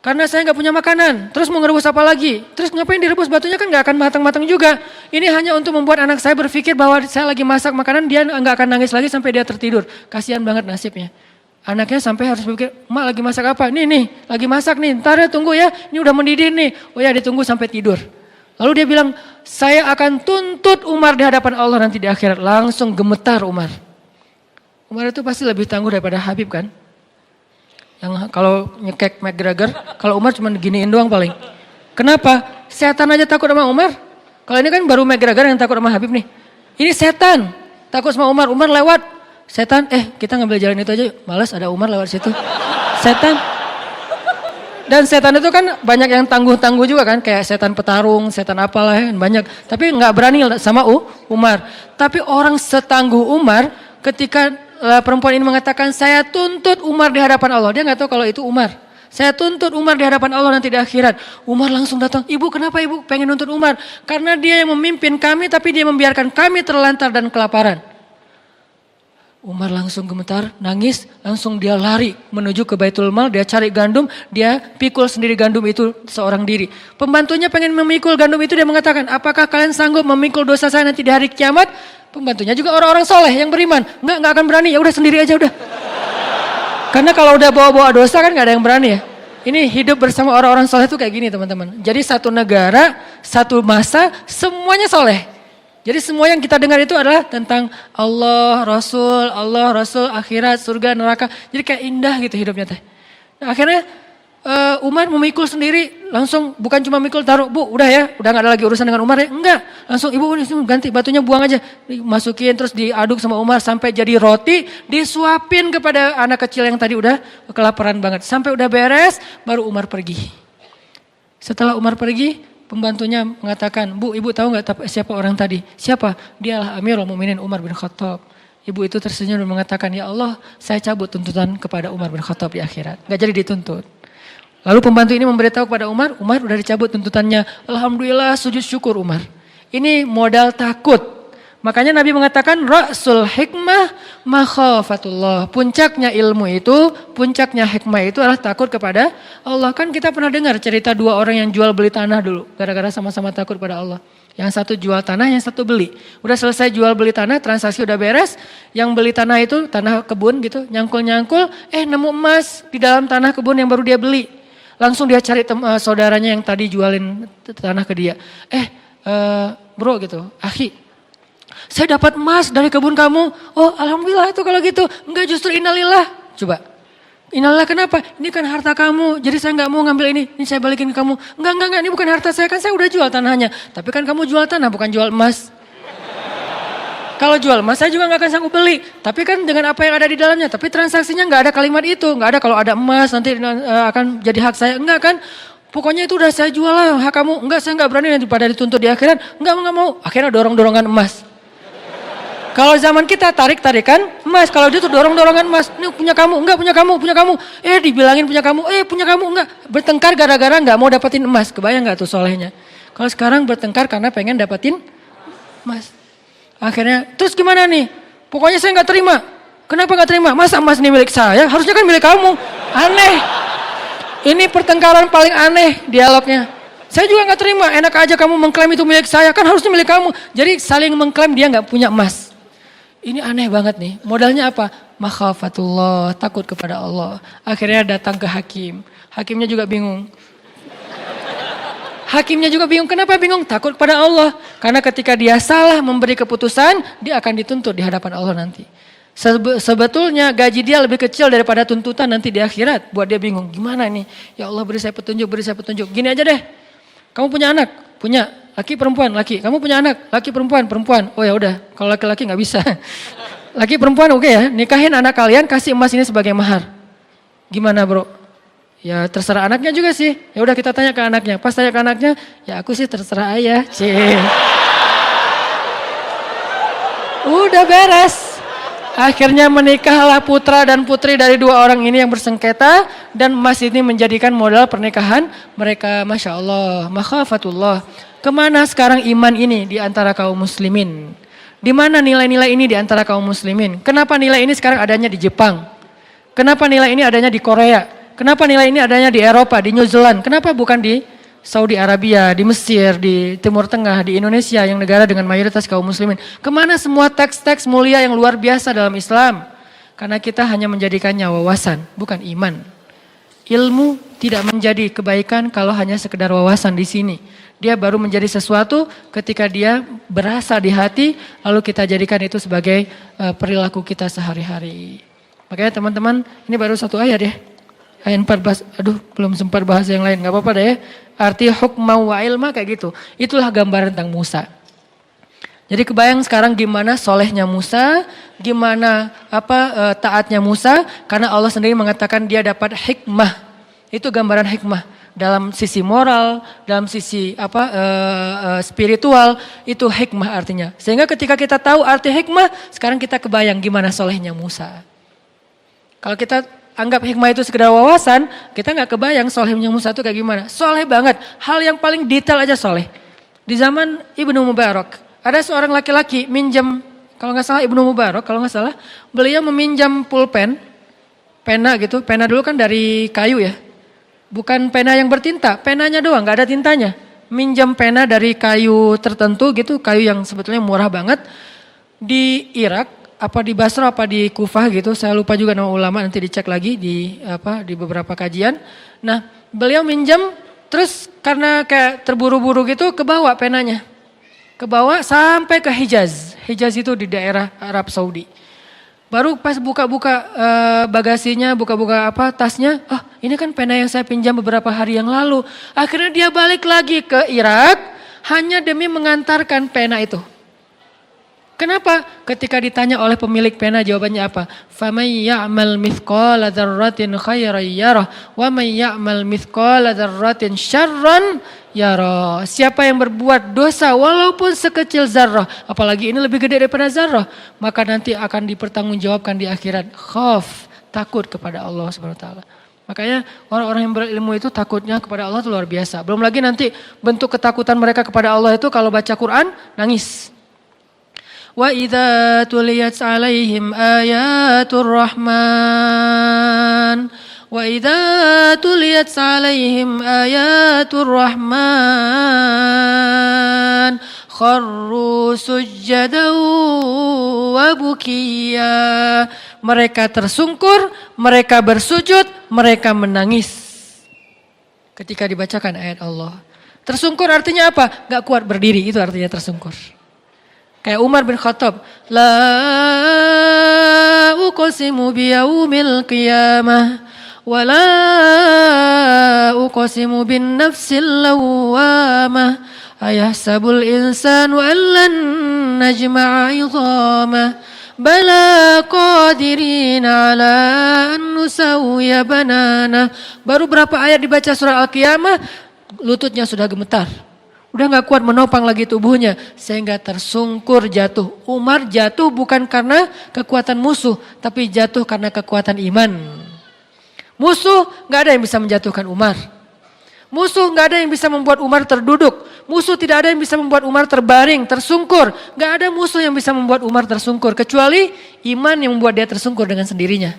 Karena saya gak punya makanan, terus mau ngerebus apa lagi? Terus ngapain direbus batunya kan gak akan matang-matang juga. Ini hanya untuk membuat anak saya berpikir bahwa saya lagi masak makanan, dia gak akan nangis lagi sampai dia tertidur. Kasihan banget nasibnya. Anaknya sampai harus berpikir, mak lagi masak apa? Nih, lagi masak nih, ntar ya tunggu ya, ini udah mendidih nih. Oh ya ditunggu sampai tidur. Lalu dia bilang, saya akan tuntut Umar di hadapan Allah nanti di akhirat. Langsung gemetar Umar. Umar itu pasti lebih tangguh daripada Habib kan? Yang kalau nyekek McGregor, kalau Umar cuma giniin doang paling. Kenapa? Setan aja takut sama Umar. Kalau ini kan baru McGregor yang takut sama Habib nih. Ini setan, takut sama Umar. Umar lewat, setan, kita ngambil jalan itu aja. Malas ada Umar lewat situ. Setan. Dan setan itu kan banyak yang tangguh-tangguh juga kan. Kayak setan petarung, setan apalah banyak. Tapi gak berani sama Umar. Tapi orang setangguh Umar ketika perempuan ini mengatakan saya tuntut Umar di hadapan Allah. Dia gak tahu kalau itu Umar. Saya tuntut Umar di hadapan Allah nanti di akhirat. Umar langsung datang. Ibu kenapa ibu pengen nuntut Umar? Karena dia yang memimpin kami tapi dia membiarkan kami terlantar dan kelaparan. Umar langsung gemetar, nangis, langsung dia lari menuju ke Baitul Mal, dia cari gandum, dia pikul sendiri gandum itu seorang diri. Pembantunya pengen memikul gandum itu, dia mengatakan, apakah kalian sanggup memikul dosa saya nanti di hari kiamat? Pembantunya juga orang-orang soleh yang beriman. Enggak akan berani, ya udah sendiri aja udah. Karena kalau udah bawa-bawa dosa kan gak ada yang berani ya. Ini hidup bersama orang-orang soleh itu kayak gini teman-teman. Jadi satu negara, satu masa, semuanya soleh. Jadi semua yang kita dengar itu adalah tentang Allah, Rasul, akhirat, surga, neraka. Jadi kayak indah gitu hidupnya teh. Nah, akhirnya Umar memikul sendiri, langsung bukan cuma mikul taruh, bu udah ya, udah gak ada lagi urusan dengan Umar ya. Enggak, langsung ibu ganti batunya buang aja. Masukin terus diaduk sama Umar sampai jadi roti, disuapin kepada anak kecil yang tadi udah kelaparan banget. Sampai udah beres, baru Umar pergi. Setelah Umar pergi, pembantunya mengatakan, bu ibu tahu gak siapa orang tadi? Siapa? Dialah Amirul Mukminin Umar bin Khattab. Ibu itu tersenyum dan mengatakan, ya Allah saya cabut tuntutan kepada Umar bin Khattab di akhirat. Gak jadi dituntut. Lalu pembantu ini memberitahu kepada Umar udah dicabut tuntutannya. Alhamdulillah sujud syukur Umar. Ini modal takut. Makanya Nabi mengatakan Ra'sul hikmah makhafatullah. Puncaknya ilmu itu, puncaknya hikmah itu adalah takut kepada Allah. Kan kita pernah dengar cerita dua orang yang jual beli tanah dulu. Gara-gara sama-sama takut pada Allah. Yang satu jual tanah, yang satu beli. Udah selesai jual beli tanah, transaksi udah beres. Yang beli tanah itu, tanah kebun gitu, nyangkul-nyangkul. Nemu emas di dalam tanah kebun yang baru dia beli. Langsung dia cari saudaranya yang tadi jualin tanah ke dia. Bro gitu, akhi. Saya dapat emas dari kebun kamu. Oh alhamdulillah itu kalau gitu. Enggak, justru innalillah. Coba. Innalillah kenapa? Ini kan harta kamu. Jadi saya enggak mau ngambil ini. Ini saya balikin ke kamu. Enggak. Ini bukan harta saya. Kan saya udah jual tanahnya. Tapi kan kamu jual tanah bukan jual emas. Kalau jual emas saya juga enggak akan sanggup beli. Tapi kan dengan apa yang ada di dalamnya. Tapi transaksinya enggak ada kalimat itu. Enggak ada kalau ada emas nanti akan jadi hak saya. Enggak kan. Pokoknya itu udah saya jual lah hak kamu. Enggak, saya enggak berani nanti pada dituntut di akhirat. Enggak mau. Akhirnya dorong-dorongan emas. Kalau zaman kita tarik-tarikan emas, kalau dia tuh dorong-dorongan emas, ini punya kamu, enggak punya kamu. Dibilangin punya kamu, enggak. Bertengkar gara-gara enggak mau dapetin emas, kebayang enggak tuh solehnya. Kalau sekarang bertengkar karena pengen dapetin emas. Akhirnya, terus gimana nih? Pokoknya saya enggak terima. Kenapa enggak terima? Masa emas ini milik saya? Harusnya kan milik kamu. Aneh. Ini pertengkaran paling aneh dialognya. Saya juga enggak terima, enak aja kamu mengklaim itu milik saya, kan harusnya milik kamu. Jadi saling mengklaim dia enggak punya emas. Ini aneh banget nih. Modalnya apa? Makhafatullah, takut kepada Allah. Akhirnya datang ke hakim. Hakimnya juga bingung. Kenapa bingung? Takut kepada Allah. Karena ketika dia salah memberi keputusan, dia akan dituntut di hadapan Allah nanti. Sebetulnya gaji dia lebih kecil daripada tuntutan nanti di akhirat. Buat dia bingung, gimana nih? Ya Allah beri saya petunjuk. Gini aja deh. Kamu punya anak? Punya. Laki perempuan, laki. Kamu punya anak, laki perempuan. Oh ya udah, kalau laki-laki nggak bisa. Laki perempuan oke ya, nikahin anak kalian, kasih emas ini sebagai mahar. Gimana bro? Ya terserah anaknya juga sih. Ya udah kita tanya ke anaknya. Pas tanya ke anaknya, ya aku sih terserah ayah. Udah beres. Akhirnya menikahlah putra dan putri dari dua orang ini yang bersengketa. Dan emas ini menjadikan modal pernikahan mereka. Masya Allah, makhafatullah. Kemana sekarang iman ini di antara kaum muslimin? Di mana nilai-nilai ini di antara kaum muslimin? Kenapa nilai ini sekarang adanya di Jepang? Kenapa nilai ini adanya di Korea? Kenapa nilai ini adanya di Eropa, di New Zealand? Kenapa bukan di Saudi Arabia, di Mesir, di Timur Tengah, di Indonesia yang negara dengan mayoritas kaum muslimin? Kemana semua teks-teks mulia yang luar biasa dalam Islam? Karena kita hanya menjadikannya wawasan, bukan iman. Ilmu tidak menjadi kebaikan kalau hanya sekedar wawasan di sini. Dia baru menjadi sesuatu ketika dia berasa di hati, lalu kita jadikan itu sebagai perilaku kita sehari-hari. Makanya teman-teman, ini baru satu ayat ya. Ayat 14, belum sempat bahas yang lain, gak apa-apa deh ya. Arti hukma wa ilma kayak gitu. Itulah gambaran tentang Musa. Jadi kebayang sekarang gimana solehnya Musa, gimana taatnya Musa, karena Allah sendiri mengatakan dia dapat hikmah. Itu gambaran hikmah. Dalam sisi moral, dalam sisi spiritual, itu hikmah artinya. Sehingga ketika kita tahu arti hikmah, sekarang kita kebayang gimana solehnya Musa. Kalau kita anggap hikmah itu sekedar wawasan, kita nggak kebayang solehnya Musa itu kayak gimana. Soleh banget, hal yang paling detail aja soleh. Di zaman Ibnu Mubarak, ada seorang laki-laki minjem kalau nggak salah Ibnu Mubarak, kalau nggak salah beliau meminjam pulpen, pena gitu. Pena dulu kan dari kayu ya, bukan pena yang bertinta, penanya doang, nggak ada tintanya. Minjam pena dari kayu tertentu gitu, kayu yang sebetulnya murah banget di Irak, apa di Basra, apa di Kufah gitu. Saya lupa juga nama ulama, nanti dicek lagi di beberapa kajian. Nah, beliau minjam, terus karena kayak terburu-buru gitu, kebawa penanya. Kebawa sampai ke Hijaz. Hijaz itu di daerah Arab Saudi. Baru pas buka-buka bagasinya, buka-buka tasnya, ini kan pena yang saya pinjam beberapa hari yang lalu. Akhirnya dia balik lagi ke Irak hanya demi mengantarkan pena itu. Kenapa? Ketika ditanya oleh pemilik pena, jawabannya apa? فَمَنْ يَعْمَلْ مِثْقَالَ ذَرَّةٍ خَيْرًا يَرَهُ وَمَنْ يَعْمَلْ مِثْقَالَ ذَرَّةٍ شَرًّا يَرَهُ. Siapa yang berbuat dosa walaupun sekecil zarrah, apalagi ini lebih gede daripada zarrah, maka nanti akan dipertanggungjawabkan di akhirat. Khauf, takut kepada Allah Subhanahu wa taala. Makanya orang-orang yang berilmu itu takutnya kepada Allah itu luar biasa. Belum lagi nanti bentuk ketakutan mereka kepada Allah itu kalau baca Quran nangis. وَإِذَا تُلِيَتْ عَلَيْهِمْ آيَاتُ الرَّحْمَنِ وَإِذَا تُلِيَتْ عَلَيْهِمْ آيَاتُ الرَّحْمَنِ خَرُّوا سُجَّدًا وَبُكِيًّا. Mereka tersungkur, mereka bersujud, mereka menangis ketika dibacakan ayat Allah. Tersungkur artinya apa? Gak kuat berdiri, itu artinya tersungkur. Kayak Umar bin Khattab, la uqsimu biyaumil qiyamah wa la uqsimu bin nafsil lawwamah ayahsabul insanu an lan najma'a 'idhamah bala qadirin ala an nusawwiya banana. Baru berapa ayat dibaca surah Al-Qiyamah, lututnya sudah gemetar. Udah gak kuat menopang lagi tubuhnya sehingga tersungkur jatuh. Umar jatuh bukan karena kekuatan musuh, tapi jatuh karena kekuatan iman. Musuh gak ada yang bisa menjatuhkan Umar. Musuh gak ada yang bisa membuat Umar terduduk. Musuh tidak ada yang bisa membuat Umar terbaring, tersungkur. Gak ada musuh yang bisa membuat Umar tersungkur kecuali iman yang membuat dia tersungkur dengan sendirinya.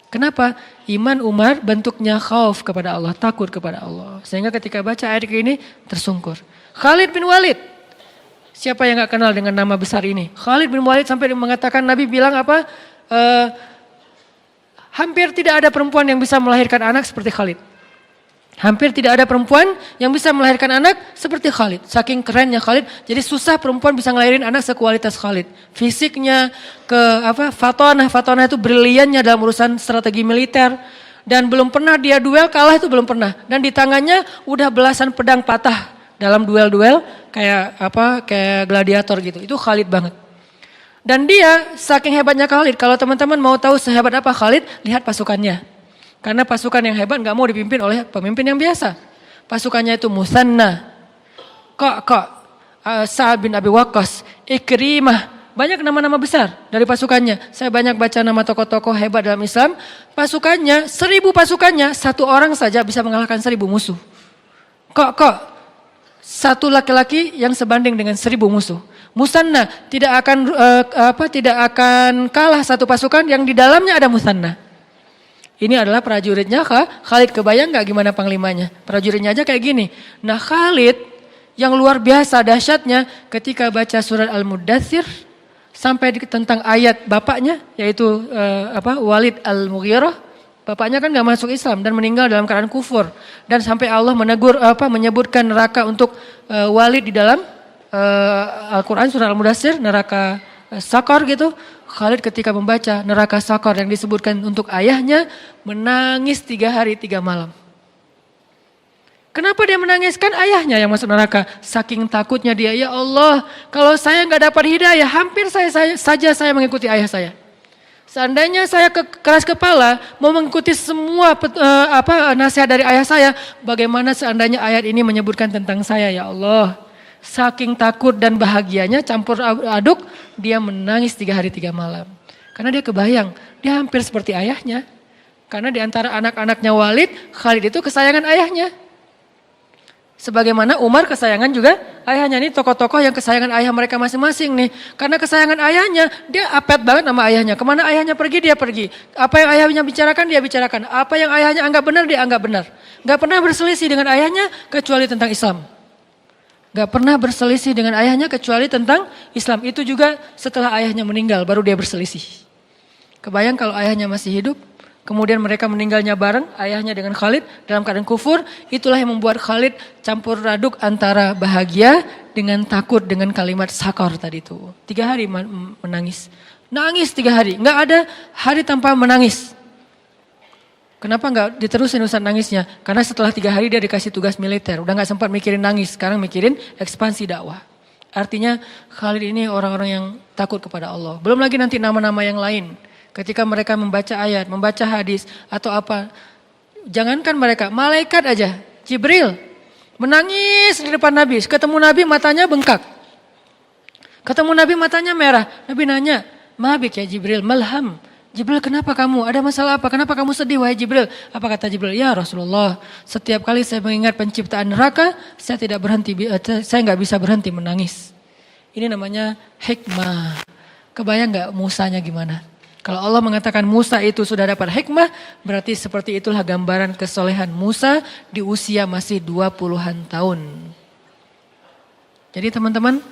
Kenapa? Iman Umar bentuknya khauf kepada Allah, takut kepada Allah. Sehingga ketika baca ayat ini tersungkur. Khalid bin Walid. Siapa yang gak kenal dengan nama besar ini? Khalid bin Walid sampai mengatakan, Nabi bilang apa? Hampir tidak ada perempuan yang bisa melahirkan anak seperti Khalid. Hampir tidak ada perempuan yang bisa melahirkan anak seperti Khalid. Saking kerennya Khalid, jadi susah perempuan bisa ngelahirin anak sekualitas Khalid. Fisiknya, fatonah itu briliannya dalam urusan strategi militer. Dan belum pernah dia duel, kalah itu belum pernah. Dan di tangannya udah belasan pedang patah dalam duel-duel kayak gladiator gitu. Itu Khalid banget. Dan dia saking hebatnya Khalid, kalau teman-teman mau tahu sehebat apa Khalid, lihat pasukannya. Karena pasukan yang hebat gak mau dipimpin oleh pemimpin yang biasa. Pasukannya itu Musanna, Sa'ad bin Abi Waqqas, Ikrimah. Banyak nama-nama besar dari pasukannya. Saya banyak baca nama tokoh-tokoh hebat dalam Islam. Pasukannya, 1000 pasukannya, satu orang saja bisa mengalahkan 1000 musuh. Satu laki-laki yang sebanding dengan 1000 musuh. Musanna tidak akan kalah satu pasukan yang di dalamnya ada Musanna. Ini adalah prajuritnya Khalid. Kebayang gak gimana panglimanya? Prajuritnya aja kayak gini. Nah Khalid yang luar biasa dahsyatnya ketika baca surat Al-Muddathir sampai tentang ayat bapaknya yaitu Walid Al-Mughirah. Bapaknya kan gak masuk Islam dan meninggal dalam keadaan kufur. Dan sampai Allah menyebutkan neraka untuk Walid di dalam Al-Quran surah Al-Muddathir, neraka Sakar gitu. Khalid ketika membaca neraka Sakar yang disebutkan untuk ayahnya menangis 3 hari 3 malam. Kenapa dia menangiskan ayahnya yang masuk neraka? Saking takutnya dia, ya Allah, kalau saya gak dapat hidayah, hampir saya mengikuti ayah saya. Seandainya saya keras kepala mau mengikuti semua nasihat dari ayah saya, bagaimana seandainya ayat ini menyebutkan tentang saya, ya Allah. Saking takut dan bahagianya campur aduk, dia menangis 3 hari 3 malam. Karena dia kebayang, dia hampir seperti ayahnya. Karena di antara anak-anaknya Walid, Khalid itu kesayangan ayahnya. Sebagaimana Umar kesayangan juga ayahnya. Ini tokoh-tokoh yang kesayangan ayah mereka masing-masing nih. Karena kesayangan ayahnya, dia apet banget sama ayahnya. Kemana ayahnya pergi, dia pergi. Apa yang ayahnya bicarakan, dia bicarakan. Apa yang ayahnya anggap benar, dia anggap benar. Gak pernah berselisih dengan ayahnya kecuali tentang Islam. Gak pernah berselisih dengan ayahnya kecuali tentang Islam. Itu juga setelah ayahnya meninggal, baru dia berselisih. Kebayang kalau ayahnya masih hidup, kemudian mereka meninggalnya bareng, ayahnya dengan Khalid dalam keadaan kufur. Itulah yang membuat Khalid campur aduk antara bahagia dengan takut dengan kalimat sakor tadi itu. 3 hari menangis. Nangis 3 hari, gak ada hari tanpa menangis. Kenapa gak diterusin Ustaz nangisnya? Karena setelah 3 hari dia dikasih tugas militer. Udah gak sempat mikirin nangis, sekarang mikirin ekspansi dakwah. Artinya Khalid ini orang-orang yang takut kepada Allah. Belum lagi nanti nama-nama yang lain. Ketika mereka membaca ayat, membaca hadis atau apa. Jangankan mereka, malaikat aja. Jibril menangis di depan Nabi. Ketemu Nabi matanya bengkak. Ketemu Nabi matanya merah. Nabi nanya, "Mabik ya Jibril, malham." Jibril, kenapa kamu? Ada masalah apa? Kenapa kamu sedih wahai Jibril? Apa kata Jibril? Ya Rasulullah, setiap kali saya mengingat penciptaan neraka, saya nggak bisa berhenti menangis. Ini namanya hikmah. Kebayang nggak Musanya gimana? Kalau Allah mengatakan Musa itu sudah dapat hikmah, berarti seperti itulah gambaran kesolehan Musa di usia masih 20-an tahun. Jadi teman-teman,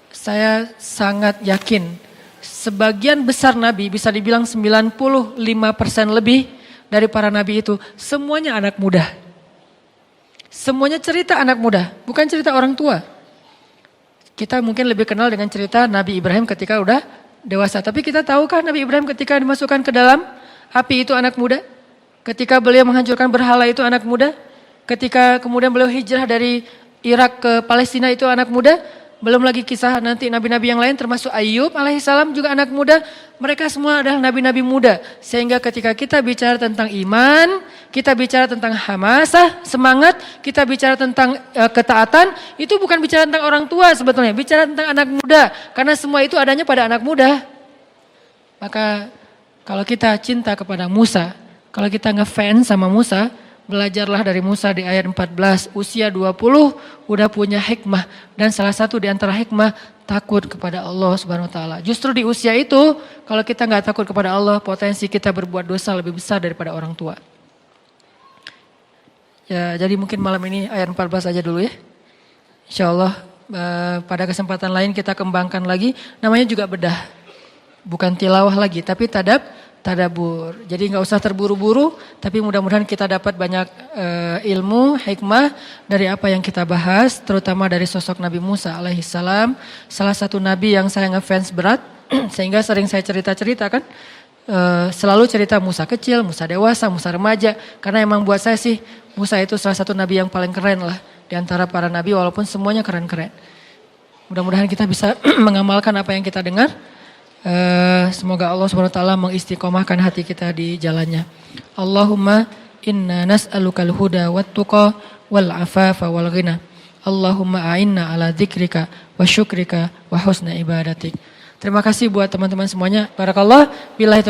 saya sangat yakin sebagian besar nabi, bisa dibilang 95% lebih dari para nabi itu, semuanya anak muda. Semuanya cerita anak muda, bukan cerita orang tua. Kita mungkin lebih kenal dengan cerita Nabi Ibrahim ketika udah dewasa. Tapi kita tahukah Nabi Ibrahim ketika dimasukkan ke dalam api itu anak muda? Ketika beliau menghancurkan berhala itu anak muda? Ketika kemudian beliau hijrah dari Irak ke Palestina itu anak muda? Belum lagi kisah nanti nabi-nabi yang lain termasuk Ayub alaihissalam juga anak muda. Mereka semua adalah nabi-nabi muda. Sehingga ketika kita bicara tentang iman, kita bicara tentang hamasah, semangat, kita bicara tentang ketaatan, itu bukan bicara tentang orang tua sebetulnya, bicara tentang anak muda. Karena semua itu adanya pada anak muda. Maka kalau kita cinta kepada Musa, kalau kita ngefans sama Musa, belajarlah dari Musa di ayat 14, usia 20 udah punya hikmah. Dan salah satu di antara hikmah, takut kepada Allah Subhanahu Wa Taala. Justru di usia itu, kalau kita gak takut kepada Allah, potensi kita berbuat dosa lebih besar daripada orang tua. Ya, jadi mungkin malam ini ayat 14 aja dulu ya. Insya Allah pada kesempatan lain kita kembangkan lagi. Namanya juga bedah. Bukan tilawah lagi, tapi tadabur. Jadi nggak usah terburu-buru, tapi mudah-mudahan kita dapat banyak ilmu, hikmah dari apa yang kita bahas, terutama dari sosok Nabi Musa alaihissalam. Salah satu nabi yang saya ngefans berat, sehingga sering saya cerita-cerita kan. Selalu cerita Musa kecil, Musa dewasa, Musa remaja. Karena emang buat saya sih, Musa itu salah satu nabi yang paling keren lah. Di antara para nabi, walaupun semuanya keren-keren. Mudah-mudahan kita bisa mengamalkan apa yang kita dengar. Semoga Allah SWT mengistiqomahkan hati kita di jalannya. Allahumma inna nas'alukal huda wat tuqa wal afafa wal ghina. Allahumma a'inna ala dzikrika wa syukrika wa husna ibadatik. Terima kasih buat teman-teman semuanya. Barakallah. Billahi